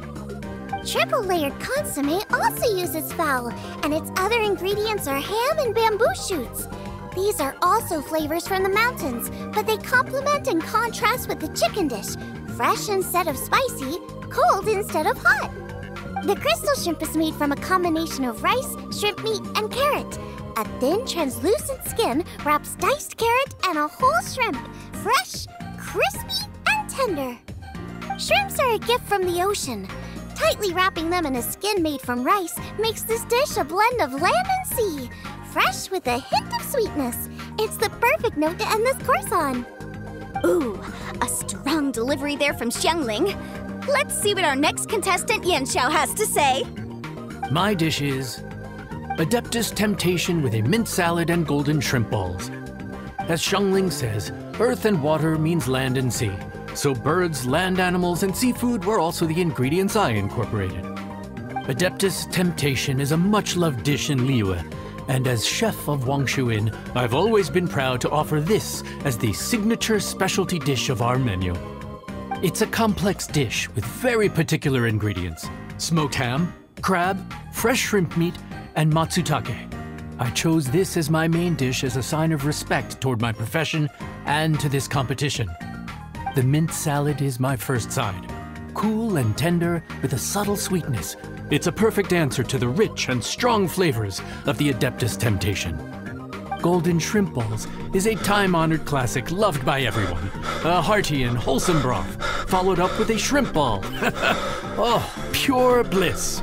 Triple-layered consomme also uses fowl, and its other ingredients are ham and bamboo shoots. These are also flavors from the mountains, but they complement and contrast with the chicken dish, fresh instead of spicy, cold instead of hot. The crystal shrimp is made from a combination of rice, shrimp meat, and carrot. A thin, translucent skin wraps diced carrot and a whole shrimp, fresh, crispy, and tender. Shrimps are a gift from the ocean. Tightly wrapping them in a skin made from rice makes this dish a blend of land and sea, fresh with a hint of sweetness. It's the perfect note to end this course on. Ooh, a strong delivery there from Xiangling. Let's see what our next contestant Yanxiao has to say. My dish is Adeptus Temptation with a mint salad and golden shrimp balls. As Xiangling says, earth and water means land and sea. So birds, land animals, and seafood were also the ingredients I incorporated. Adeptus Temptation is a much-loved dish in Liyue, and as chef of Wang Shuin, I've always been proud to offer this as the signature specialty dish of our menu. It's a complex dish with very particular ingredients: smoked ham, crab, fresh shrimp meat, and matsutake. I chose this as my main dish as a sign of respect toward my profession and to this competition. The mint salad is my first side. Cool and tender with a subtle sweetness, it's a perfect answer to the rich and strong flavors of the Adeptus Temptation. Golden shrimp balls is a time-honored classic loved by everyone. A hearty and wholesome broth, followed up with a shrimp ball. Oh, pure bliss.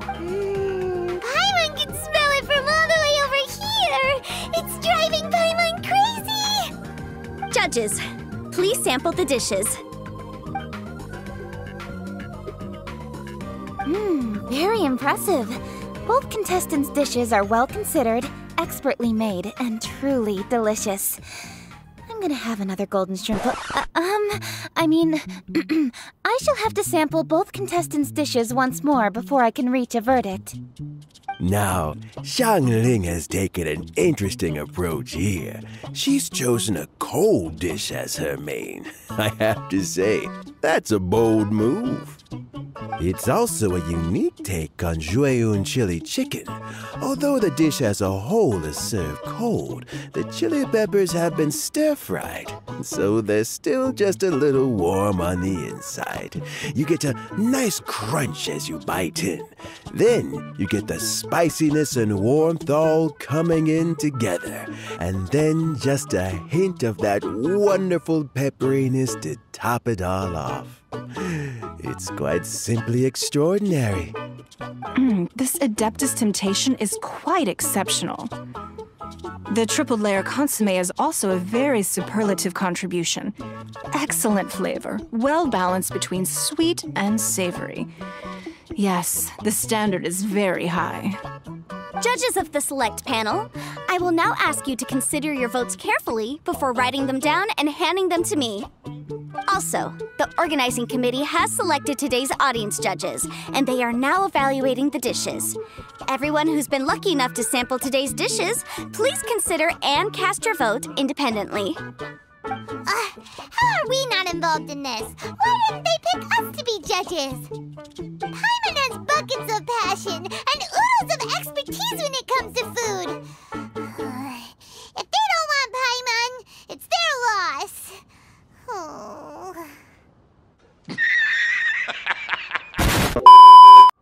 Paimon can smell it from all the way over here. It's driving Paimon crazy. Judges, please sample the dishes. Very impressive. Both contestants' dishes are well considered, expertly made, and truly delicious. I'm gonna have another golden shrimp. I shall have to sample both contestants' dishes once more before I can reach a verdict. Now, Xiangling has taken an interesting approach here. She's chosen a cold dish as her main. I have to say, that's a bold move. It's also a unique take on Jueyun chili chicken. Although the dish as a whole is served cold, the chili peppers have been stir-fried, so they're still just a little warm on the inside. You get a nice crunch as you bite in. Then you get the spiciness and warmth all coming in together. And then just a hint of that wonderful pepperiness to top it all off. It's quite simply extraordinary. This Adeptus Temptation is quite exceptional. The triple layer consomme is also a very superlative contribution. Excellent flavor, well balanced between sweet and savory. Yes, the standard is very high. Judges of the select panel, I will now ask you to consider your votes carefully before writing them down and handing them to me. Also, the organizing committee has selected today's audience judges, and they are now evaluating the dishes. Everyone who's been lucky enough to sample today's dishes, please consider and cast your vote independently. How are we not involved in this? Why didn't they pick us to be judges? Paimon has buckets of passion and oodles of expertise when it comes to food. If they don't want Paimon, it's their loss. Oh.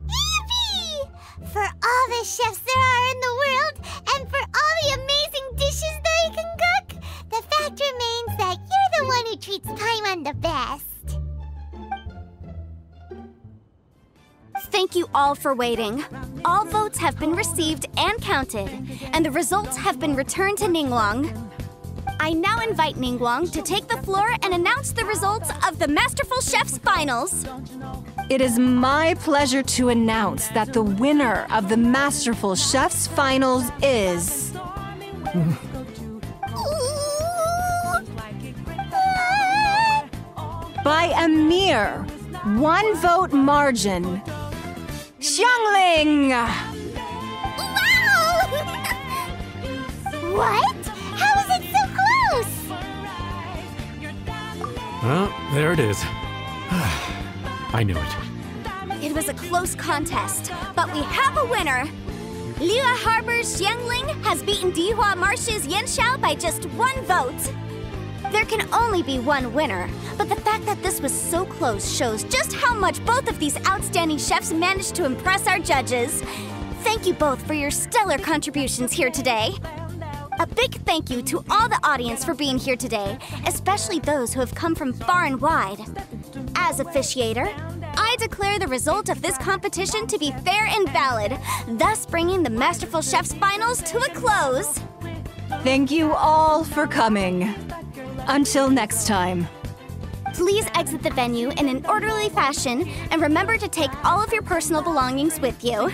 Yippee! For all the chefs there are in the world, and for all the amazing dishes they can cook, the fact remains that you're the one who treats Paimon the best. Thank you all for waiting. All votes have been received and counted, and the results have been returned to Ningguang. I now invite Ningguang to take the floor and announce the results of the Masterful Chef's Finals. It is my pleasure to announce that the winner of the Masterful Chef's Finals is... by a mere 1 vote margin, Xiangling! Wow! What? How is it so close? Well, there it is. I knew it. It was a close contest, but we have a winner. Liyue Harbor's Xiangling has beaten Dihua Marsh's Yanxiao by just 1 vote. There can only be one winner, but the fact that this was so close shows just how much both of these outstanding chefs managed to impress our judges. Thank you both for your stellar contributions here today. A big thank you to all the audience for being here today, especially those who have come from far and wide. As officiator, I declare the result of this competition to be fair and valid, thus bringing the Masterful Chef's Finals to a close. Thank you all for coming. Until next time. Please exit the venue in an orderly fashion and remember to take all of your personal belongings with you.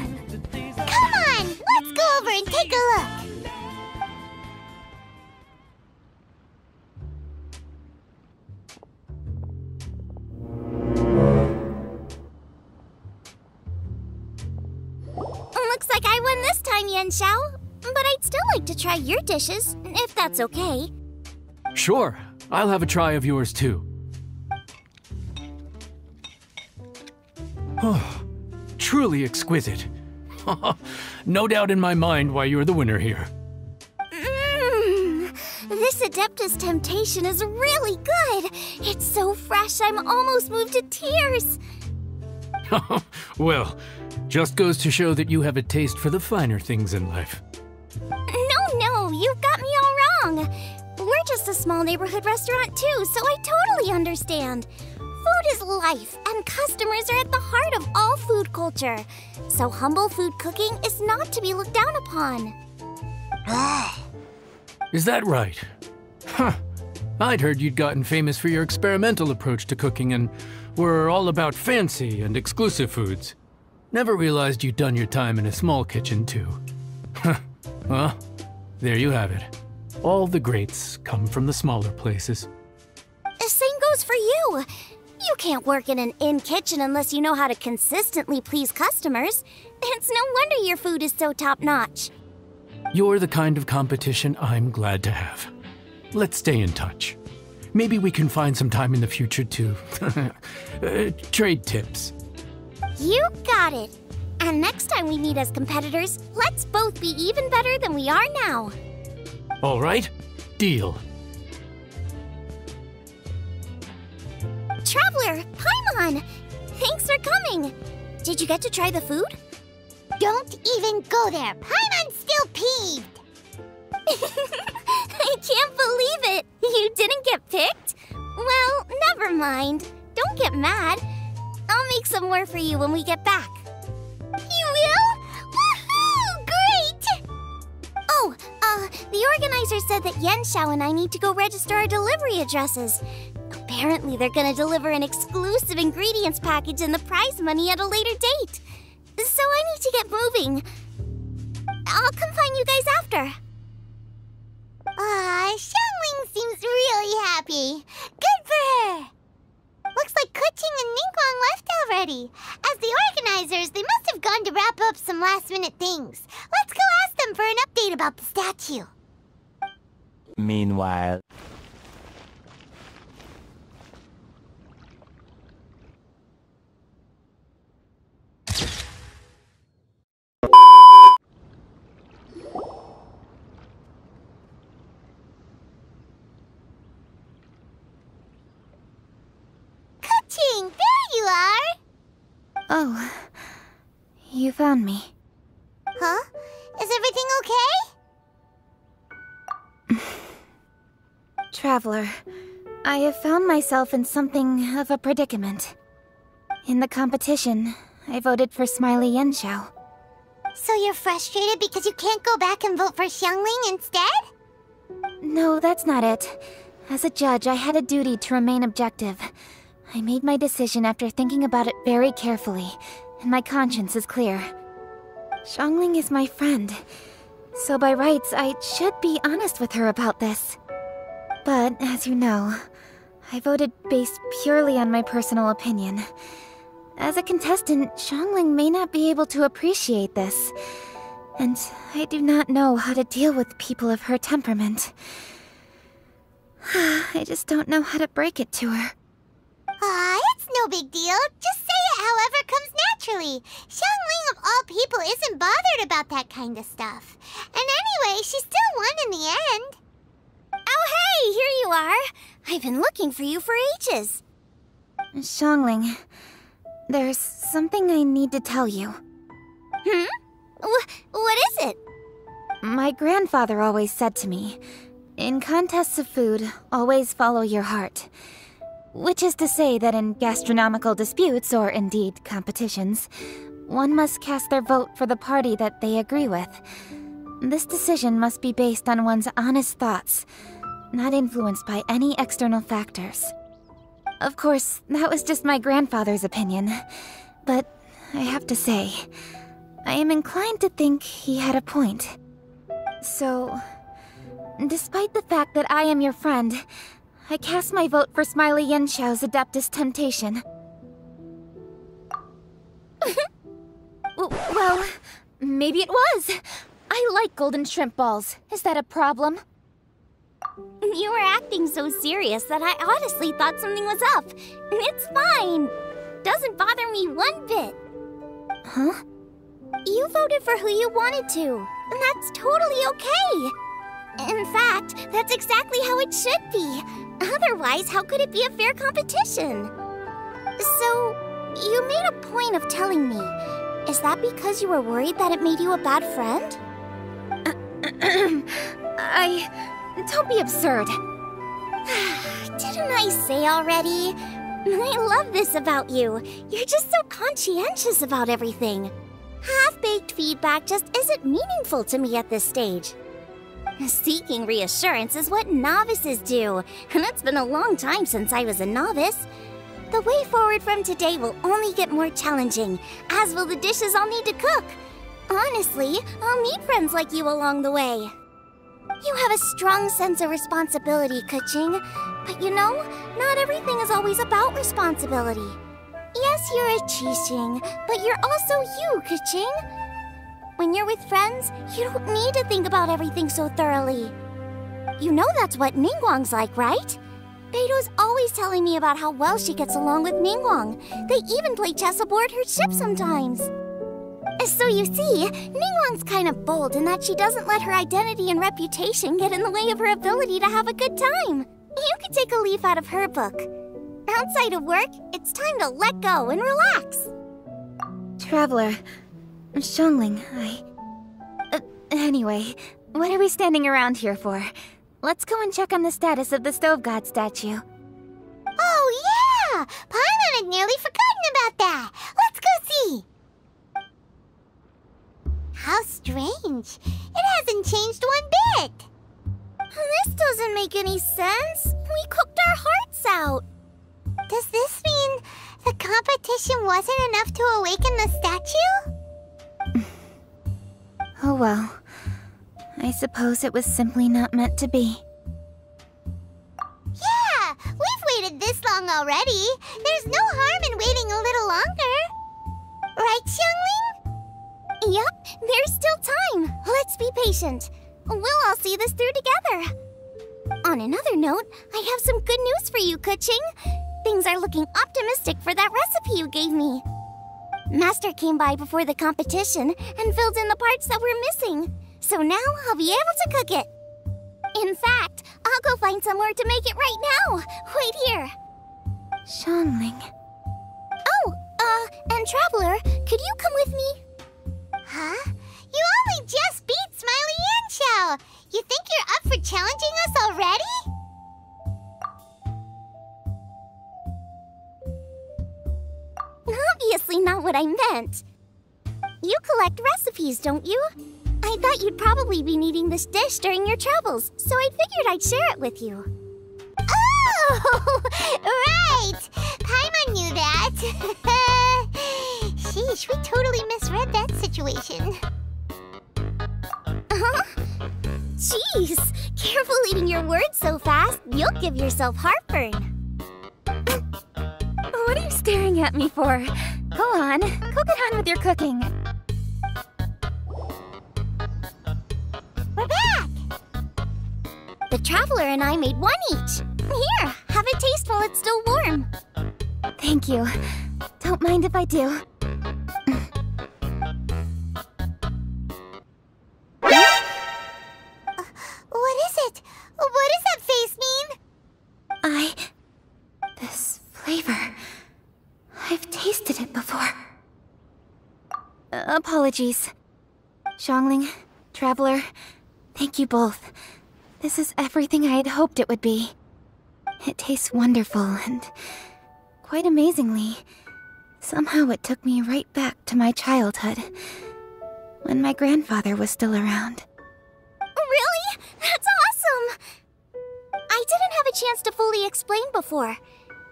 Come on, let's go over and take a look. Looks like I won this time, Yanxiao. But I'd still like to try your dishes, if that's okay. Sure, I'll have a try of yours too. Truly exquisite. No doubt in my mind why you're the winner here. This Adeptus Temptation is really good. It's so fresh, I'm almost moved to tears. Well, just goes to show that you have a taste for the finer things in life. No, you've got me all wrong. We're just a small neighborhood restaurant too, so I totally understand. Food is life, and customers are at the heart of all food culture. So humble food cooking is not to be looked down upon. Is that right? Huh. I'd heard you'd gotten famous for your experimental approach to cooking and were all about fancy and exclusive foods. Never realized you'd done your time in a small kitchen too. Well, there you have it. All the greats come from the smaller places. The same goes for you. You can't work in an inn kitchen unless you know how to consistently please customers. It's no wonder your food is so top-notch. You're the kind of competition I'm glad to have. Let's stay in touch. Maybe we can find some time in the future to trade tips. You got it. And next time we meet as competitors, let's both be even better than we are now. All right, deal. Traveler, Paimon! Thanks for coming. Did you get to try the food? Don't even go there. Paimon's still peeved. I can't believe it. You didn't get picked? Well, never mind. Don't get mad. I'll make some more for you when we get back. You will? Woohoo! Great! Oh, the organizer said that Yenshao and I need to go register our delivery addresses. Apparently they're gonna deliver an exclusive ingredients package and the prize money at a later date. So I need to get moving. I'll come find you guys after. Xiangling seems really happy. Good for her. Looks like Keqing and Ningguang left already. As the organizers, they must have gone to wrap up some last-minute things. Let's go ask them for an update about the statue. Meanwhile... Keqing, there you are! Oh, you found me. Huh? Is everything okay? Traveler, I have found myself in something of a predicament. In the competition, I voted for Smiley Yenshao. So you're frustrated because you can't go back and vote for Xiangling instead? No, that's not it. As a judge, I had a duty to remain objective. I made my decision after thinking about it very carefully, and my conscience is clear. Xiangling is my friend, so by rights, I should be honest with her about this. But, as you know, I voted based purely on my personal opinion. As a contestant, Xiangling may not be able to appreciate this, and I do not know how to deal with people of her temperament. I just don't know how to break it to her. It's no big deal. Just say it however comes naturally. Xiangling of all people isn't bothered about that kind of stuff. And anyway, she still won in the end. Oh hey, here you are. I've been looking for you for ages. Xiangling, there's something I need to tell you. What is it? My grandfather always said to me, in contests of food, always follow your heart. Which is to say that in gastronomical disputes, or indeed competitions, one must cast their vote for the party that they agree with. This decision must be based on one's honest thoughts, not influenced by any external factors. Of course, that was just my grandfather's opinion, but I have to say, I am inclined to think he had a point. So, despite the fact that I am your friend, I cast my vote for Smiley Yenshao's Adeptus Temptation. Well, maybe it was. I like golden shrimp balls. Is that a problem? You were acting so serious that I honestly thought something was up. It's fine. Doesn't bother me one bit. Huh? You voted for who you wanted to, and that's totally okay. In fact, that's exactly how it should be. Otherwise, how could it be a fair competition? So, you made a point of telling me. Is that because you were worried that it made you a bad friend? Don't be absurd. Didn't I say already? I love this about you. You're just so conscientious about everything. Half-baked feedback just isn't meaningful to me at this stage. Seeking reassurance is what novices do, and it's been a long time since I was a novice. The way forward from today will only get more challenging, as will the dishes I'll need to cook. Honestly, I'll meet friends like you along the way. You have a strong sense of responsibility, Keqing, but you know, not everything is always about responsibility. Yes, you're a Qixing, but you're also you, Keqing. When you're with friends, you don't need to think about everything so thoroughly. You know that's what Ningguang's like, right? Beido's always telling me about how well she gets along with Ningguang. They even play chess aboard her ship sometimes. So you see, Ningguang's kind of bold in that she doesn't let her identity and reputation get in the way of her ability to have a good time. You could take a leaf out of her book. Outside of work, it's time to let go and relax. Traveler, Xiangling, anyway, what are we standing around here for? Let's go and check on the status of the Stove God statue. Oh yeah! Paimon had nearly forgotten about that. Let's go see. How strange. It hasn't changed one bit. This doesn't make any sense. We cooked our hearts out. Does this mean the competition wasn't enough to awaken the statue? Oh well. I suppose it was simply not meant to be. Yeah! We've waited this long already. There's no harm in waiting a little longer. Right, Xiangling? Yep, there's still time. Let's be patient. We'll all see this through together. On another note, I have some good news for you, Keqing. Things are looking optimistic for that recipe you gave me. Master came by before the competition and filled in the parts that were missing. So now I'll be able to cook it. In fact, I'll go find somewhere to make it right now. Wait here. Xiangling. Oh, and Traveler, could you come with me? Huh? You only just beat Smiley Yanxiao. You think you're up for challenging us already? Obviously not what I meant. You collect recipes, don't you? I thought you'd probably be needing this dish during your travels, so I figured I'd share it with you. Oh, right! Paimon knew that. Sheesh, we totally misread that situation. Jeez, careful eating your words so fast. You'll give yourself heartburn. What are you staring at me for? Go on, go get on with your cooking. We're back! The Traveler and I made one each. Here, have a taste while it's still warm. Thank you. Don't mind if I do. What is it? What does that face mean? This flavor... I've tasted it before. Apologies. Xiangling, Traveler, thank you both. This is everything I had hoped it would be. It tastes wonderful and, quite amazingly, somehow it took me right back to my childhood, when my grandfather was still around. Really? That's awesome! I didn't have a chance to fully explain before.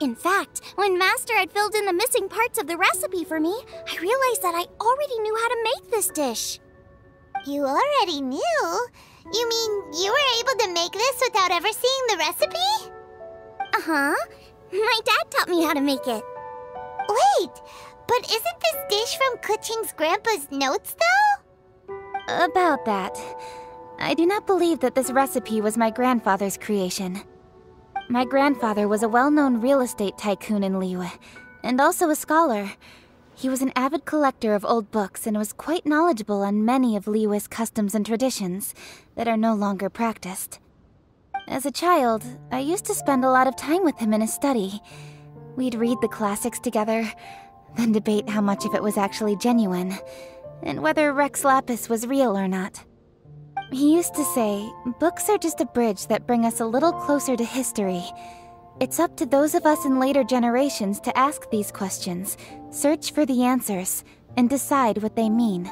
In fact, when Master had filled in the missing parts of the recipe for me, I realized that I already knew how to make this dish. You already knew? You mean you were able to make this without ever seeing the recipe? Uh-huh. My dad taught me how to make it. Wait, but isn't this dish from Keqing's grandpa's notes, though? About that, I do not believe that this recipe was my grandfather's creation. My grandfather was a well-known real estate tycoon in Liyue, and also a scholar. He was an avid collector of old books and was quite knowledgeable on many of Liyue's customs and traditions that are no longer practiced. As a child, I used to spend a lot of time with him in his study. We'd read the classics together, then debate how much of it was actually genuine, and whether Rex Lapis was real or not. He used to say, books are just a bridge that bring us a little closer to history. It's up to those of us in later generations to ask these questions, search for the answers, and decide what they mean.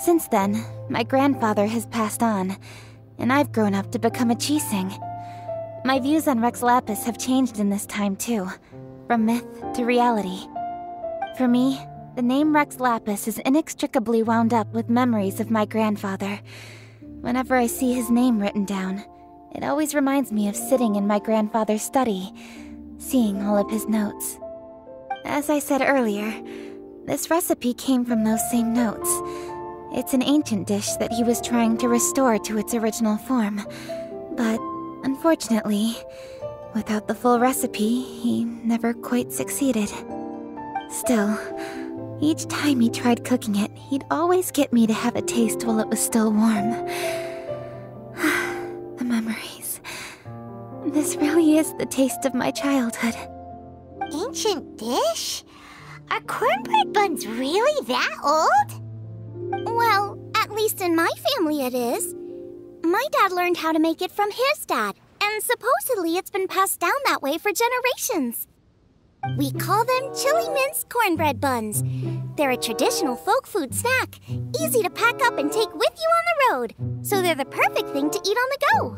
Since then, my grandfather has passed on, and I've grown up to become a Qixing. My views on Rex Lapis have changed in this time too, from myth to reality. For me, the name Rex Lapis is inextricably wound up with memories of my grandfather. Whenever I see his name written down, it always reminds me of sitting in my grandfather's study, seeing all of his notes. As I said earlier, this recipe came from those same notes. It's an ancient dish that he was trying to restore to its original form. But, unfortunately, without the full recipe, he never quite succeeded. Still, each time he tried cooking it, he'd always get me to have a taste while it was still warm. The memories. This really is the taste of my childhood. Ancient dish? Are cornbread buns really that old? Well, at least in my family it is. My dad learned how to make it from his dad, and supposedly it's been passed down that way for generations. We call them chili minced cornbread buns. They're a traditional folk food snack, easy to pack up and take with you on the road, so they're the perfect thing to eat on the go.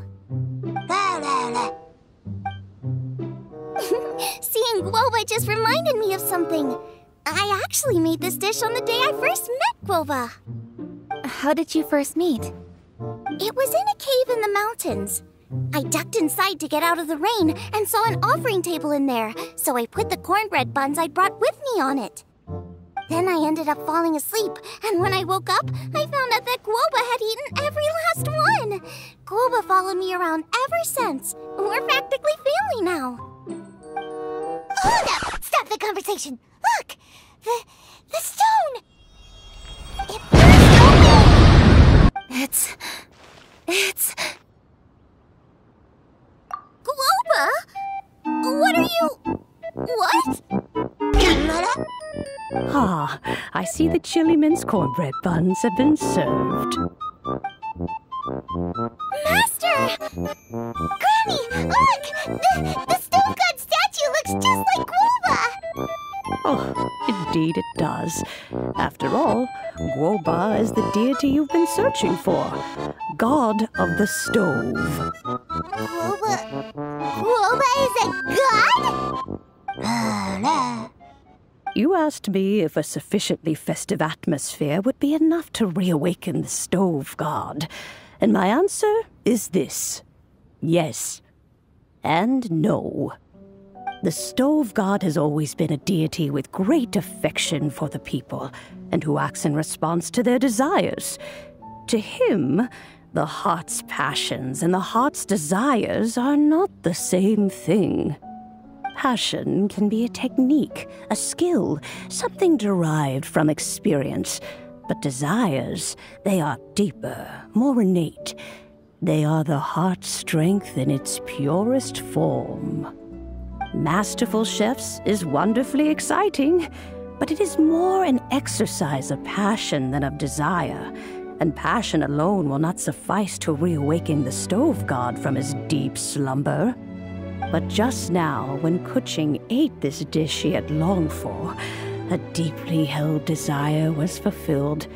Seeing GOUBA just reminded me of something. I actually made this dish on the day I first met GOUBA. How did you first meet? It was in a cave in the mountains. I ducked inside to get out of the rain and saw an offering table in there, so I put the cornbread buns I'd brought with me on it. Then I ended up falling asleep, and when I woke up, I found out that GOUBA had eaten every last one. GOUBA followed me around ever since. We're practically family now. Hold up! Stop the conversation! Look! The stone! It burst open! It's... GOUBA? What are you... What? Ah, I see the chili minced cornbread buns have been served. Master! Granny, look! The stone god statue looks just like GOUBA! Oh, indeed it does. After all, GOUBA is the deity you've been searching for. God of the stove. GOUBA is a god? You asked me if a sufficiently festive atmosphere would be enough to reawaken the stove god. And my answer is this. Yes. And no. The stove god has always been a deity with great affection for the people, and who acts in response to their desires. To him, the heart's passions and the heart's desires are not the same thing. Passion can be a technique, a skill, something derived from experience. But desires, they are deeper, more innate. They are the heart's strength in its purest form. Masterful chefs is wonderfully exciting, but it is more an exercise of passion than of desire. And passion alone will not suffice to reawaken the stove god from his deep slumber. But just now, when Kuching ate this dish she had longed for, a deeply held desire was fulfilled.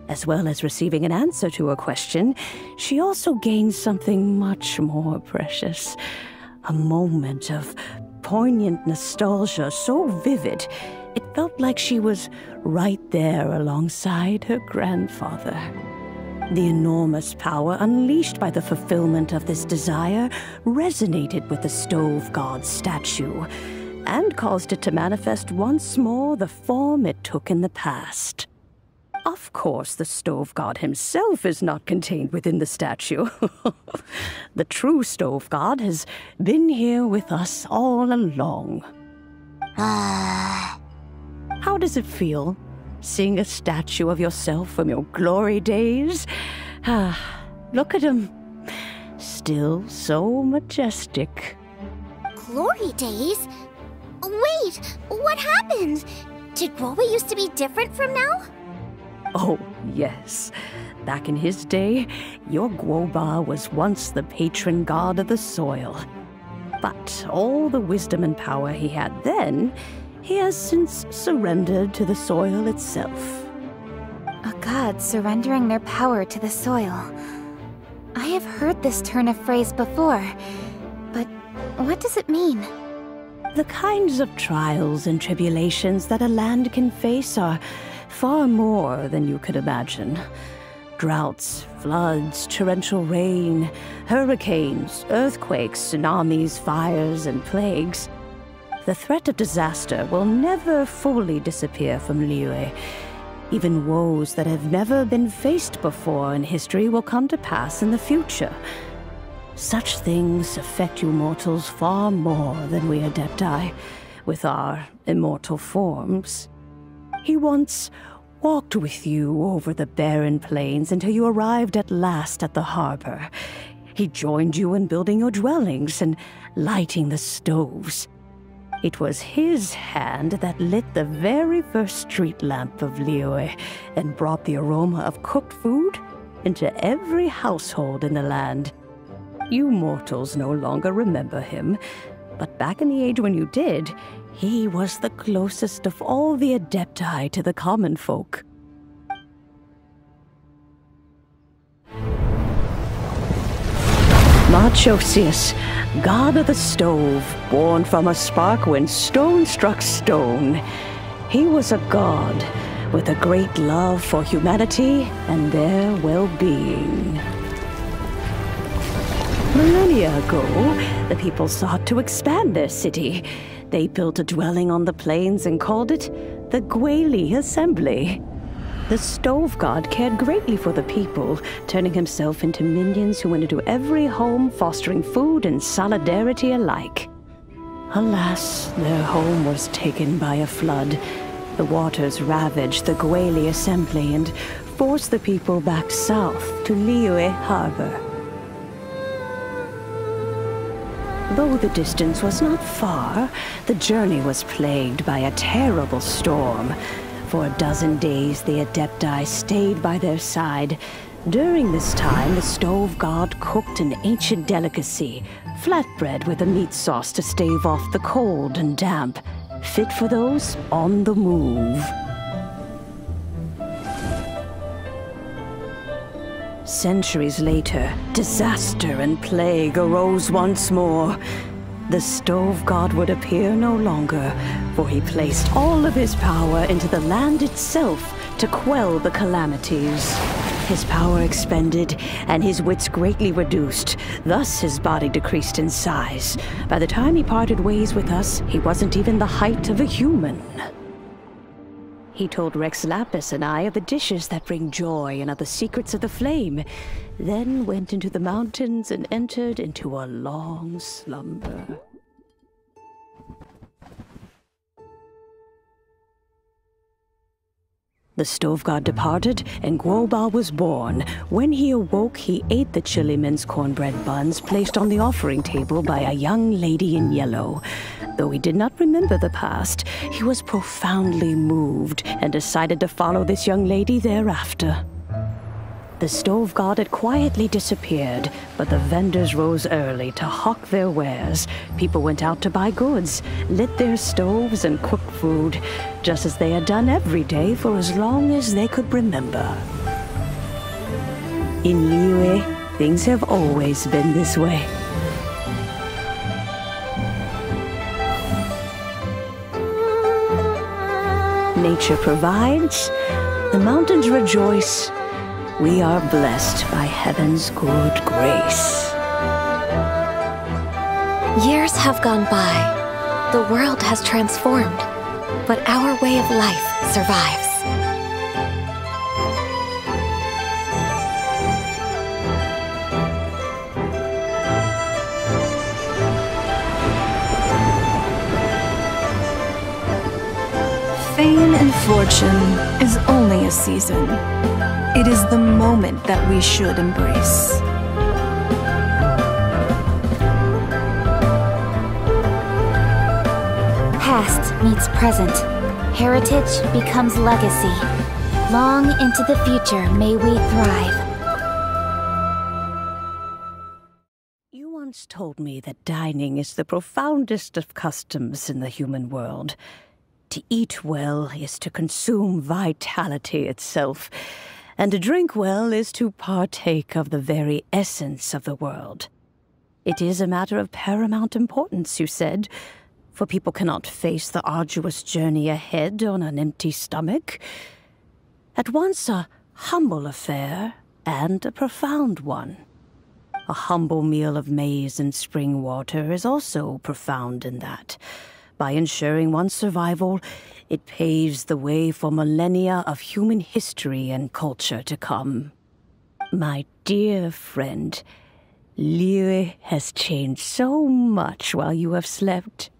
As well as receiving an answer to her question, she also gained something much more precious. A moment of poignant nostalgia so vivid, it felt like she was right there alongside her grandfather. The enormous power unleashed by the fulfillment of this desire resonated with the stove god's statue, and caused it to manifest once more the form it took in the past. Of course, the stove god himself is not contained within the statue. The true stove god has been here with us all along. How does it feel, seeing a statue of yourself from your glory days? Look at him. Still so majestic. Glory days? Wait, what happened? Did GOUBA used to be different from now? Oh, yes. Back in his day, your GOUBA was once the patron god of the soil. But all the wisdom and power he had then, he has since surrendered to the soil itself. A god surrendering their power to the soil. I have heard this turn of phrase before, but what does it mean? The kinds of trials and tribulations that a land can face are far more than you could imagine. Droughts, floods, torrential rain, hurricanes, earthquakes, tsunamis, fires, and plagues. The threat of disaster will never fully disappear from Liyue. Even woes that have never been faced before in history will come to pass in the future. Such things affect you mortals far more than we Adepti, with our immortal forms. He once walked with you over the barren plains until you arrived at last at the harbor. He joined you in building your dwellings and lighting the stoves. It was his hand that lit the very first street lamp of Liyue and brought the aroma of cooked food into every household in the land. You mortals no longer remember him, but back in the age when you did, he was the closest of all the Adepti to the common folk. Moonchase, god of the stove, born from a spark when stone struck stone. He was a god with a great love for humanity and their well-being. Millennia ago, the people sought to expand their city. They built a dwelling on the plains and called it the GOUBA Assembly. The stove god cared greatly for the people, turning himself into minions who went into every home, fostering food and solidarity alike. Alas, their home was taken by a flood. The waters ravaged the GOUBA Assembly and forced the people back south to Liyue Harbor. Though the distance was not far, the journey was plagued by a terrible storm. For a dozen days, the Adepti stayed by their side. During this time, the stove god cooked an ancient delicacy, flatbread with a meat sauce to stave off the cold and damp, fit for those on the move. Centuries later, disaster and plague arose once more. The stove god would appear no longer, for he placed all of his power into the land itself to quell the calamities. His power expended, and his wits greatly reduced. Thus his body decreased in size. By the time he parted ways with us, he wasn't even the height of a human. He told Rex Lapis and I of the dishes that bring joy and of the secrets of the flame, then went into the mountains and entered into a long slumber. The stove god departed, and GOUBA was born. When he awoke, he ate the chili mince cornbread buns placed on the offering table by a young lady in yellow. Though he did not remember the past, he was profoundly moved and decided to follow this young lady thereafter. The stove god had quietly disappeared, but the vendors rose early to hawk their wares. People went out to buy goods, lit their stoves, and cooked food, just as they had done every day for as long as they could remember. In Liyue, things have always been this way. Nature provides, the mountains rejoice. We are blessed by heaven's good grace. Years have gone by. The world has transformed, but our way of life survives. Fame and fortune is only a season. It is the moment that we should embrace. Past meets present. Heritage becomes legacy. Long into the future may we thrive. You once told me that dining is the profoundest of customs in the human world. To eat well is to consume vitality itself, and to drink well is to partake of the very essence of the world. It is a matter of paramount importance, you said, for people cannot face the arduous journey ahead on an empty stomach. At once a humble affair and a profound one. A humble meal of maize and spring water is also profound in that. By ensuring one's survival, it paves the way for millennia of human history and culture to come. My dear friend, Liyue has changed so much while you have slept.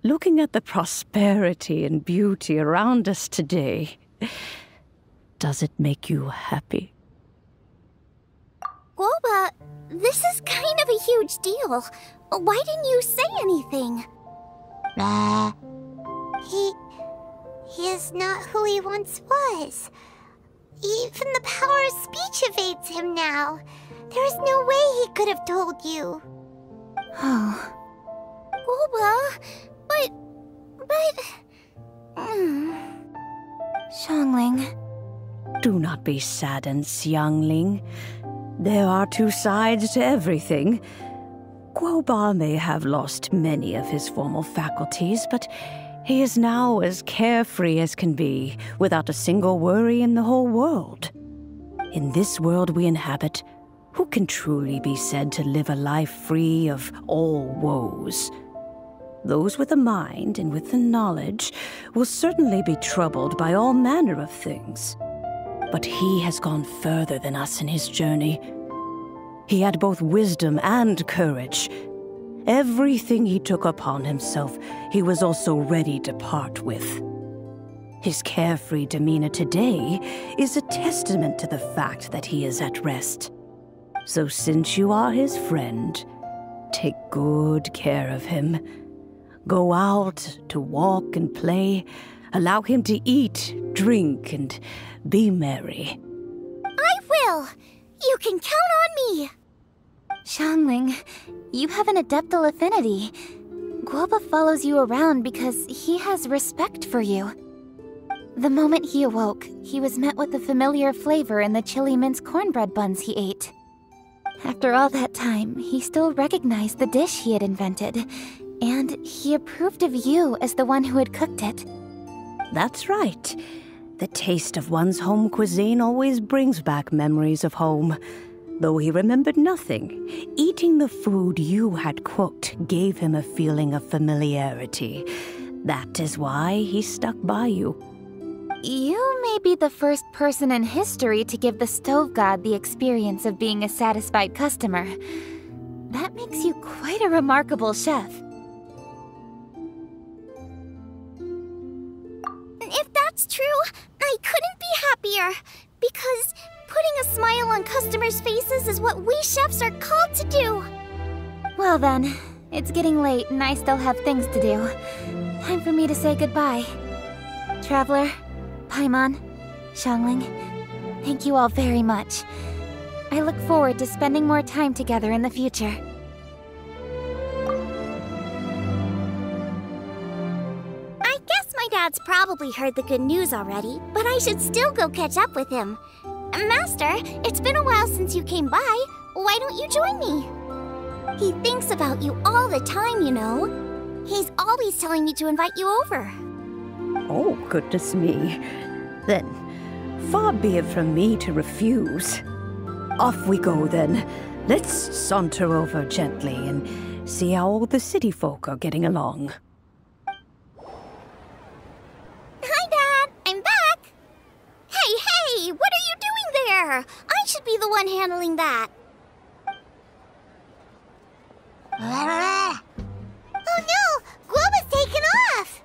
Looking at the prosperity and beauty around us today, does it make you happy? GOUBA, this is kind of a huge deal. Why didn't you say anything? He is not who he once was. Even the power of speech evades him now. There is no way he could have told you. Oh. GOUBA, but... Xiangling. Do not be saddened, Xiangling. There are two sides to everything. GOUBA may have lost many of his formal faculties, but he is now as carefree as can be, without a single worry in the whole world. In this world we inhabit, who can truly be said to live a life free of all woes? Those with a mind and with the knowledge will certainly be troubled by all manner of things. But he has gone further than us in his journey. He had both wisdom and courage. Everything he took upon himself, he was also ready to part with. His carefree demeanor today is a testament to the fact that he is at rest. So since you are his friend, take good care of him. Go out to walk and play. Allow him to eat, drink, and be merry. I will! You can count on me! Xiangling, you have an adeptal affinity. GOUBA follows you around because he has respect for you. The moment he awoke, he was met with the familiar flavor in the chili mince cornbread buns he ate. After all that time, he still recognized the dish he had invented, and he approved of you as the one who had cooked it. That's right. The taste of one's home cuisine always brings back memories of home. Though he remembered nothing, eating the food you had cooked gave him a feeling of familiarity. That is why he stuck by you. You may be the first person in history to give the stove god the experience of being a satisfied customer. That makes you quite a remarkable chef. If that's true, I couldn't be happier. Because putting a smile on customers' faces is what we chefs are called to do. Well then, it's getting late and I still have things to do. Time for me to say goodbye. Traveler, Paimon, Xiangling, thank you all very much. I look forward to spending more time together in the future. I guess my dad's probably heard the good news already, but I should still go catch up with him. Master, it's been a while since you came by. Why don't you join me? He thinks about you all the time, you know. He's always telling me to invite you over. Oh, goodness me. Then, far be it from me to refuse. Off we go, then. Let's saunter over gently and see how all the city folk are getting along. Hi, Dad. I'm back. Hey, what are you doing there? I should be the one handling that. Oh no! GOUBA's taken off!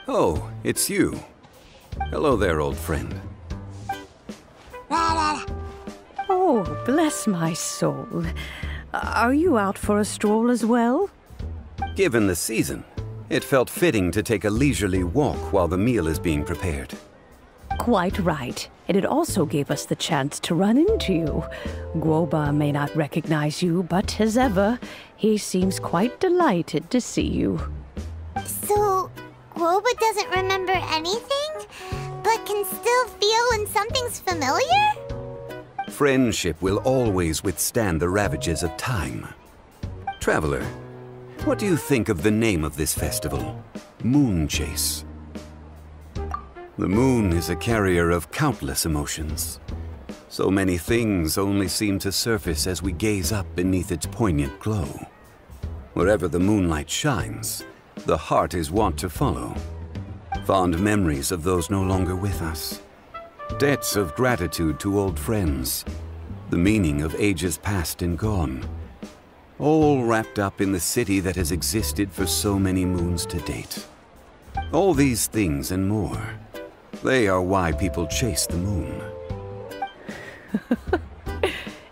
Oh, it's you. Hello there, old friend. Oh, bless my soul. Are you out for a stroll as well? Given the season, it felt fitting to take a leisurely walk while the meal is being prepared. Quite right. And it also gave us the chance to run into you. GOUBA may not recognize you, but as ever, he seems quite delighted to see you. So, GOUBA doesn't remember anything, but can still feel when something's familiar? Friendship will always withstand the ravages of time. Traveler, what do you think of the name of this festival? Moonchase. The moon is a carrier of countless emotions. So many things only seem to surface as we gaze up beneath its poignant glow. Wherever the moonlight shines, the heart is wont to follow. Fond memories of those no longer with us. Debts of gratitude to old friends. The meaning of ages past and gone. All wrapped up in the city that has existed for so many moons to date. All these things and more. They are why people chase the moon.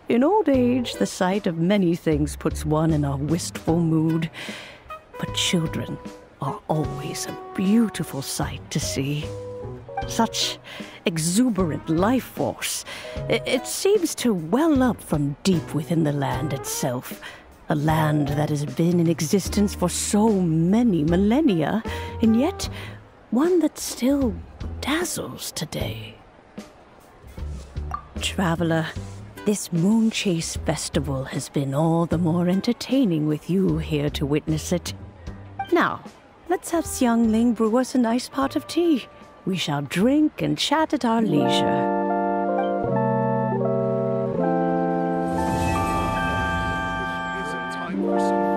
In old age, the sight of many things puts one in a wistful mood. But children are always a beautiful sight to see. Such exuberant life force. It seems to well up from deep within the land itself. A land that has been in existence for so many millennia, and yet one that still dazzles today. Traveler, this Moonchase festival has been all the more entertaining with you here to witness it. Now, let's have Xiangling brew us a nice pot of tea. We shall drink and chat at our leisure. Is it time for some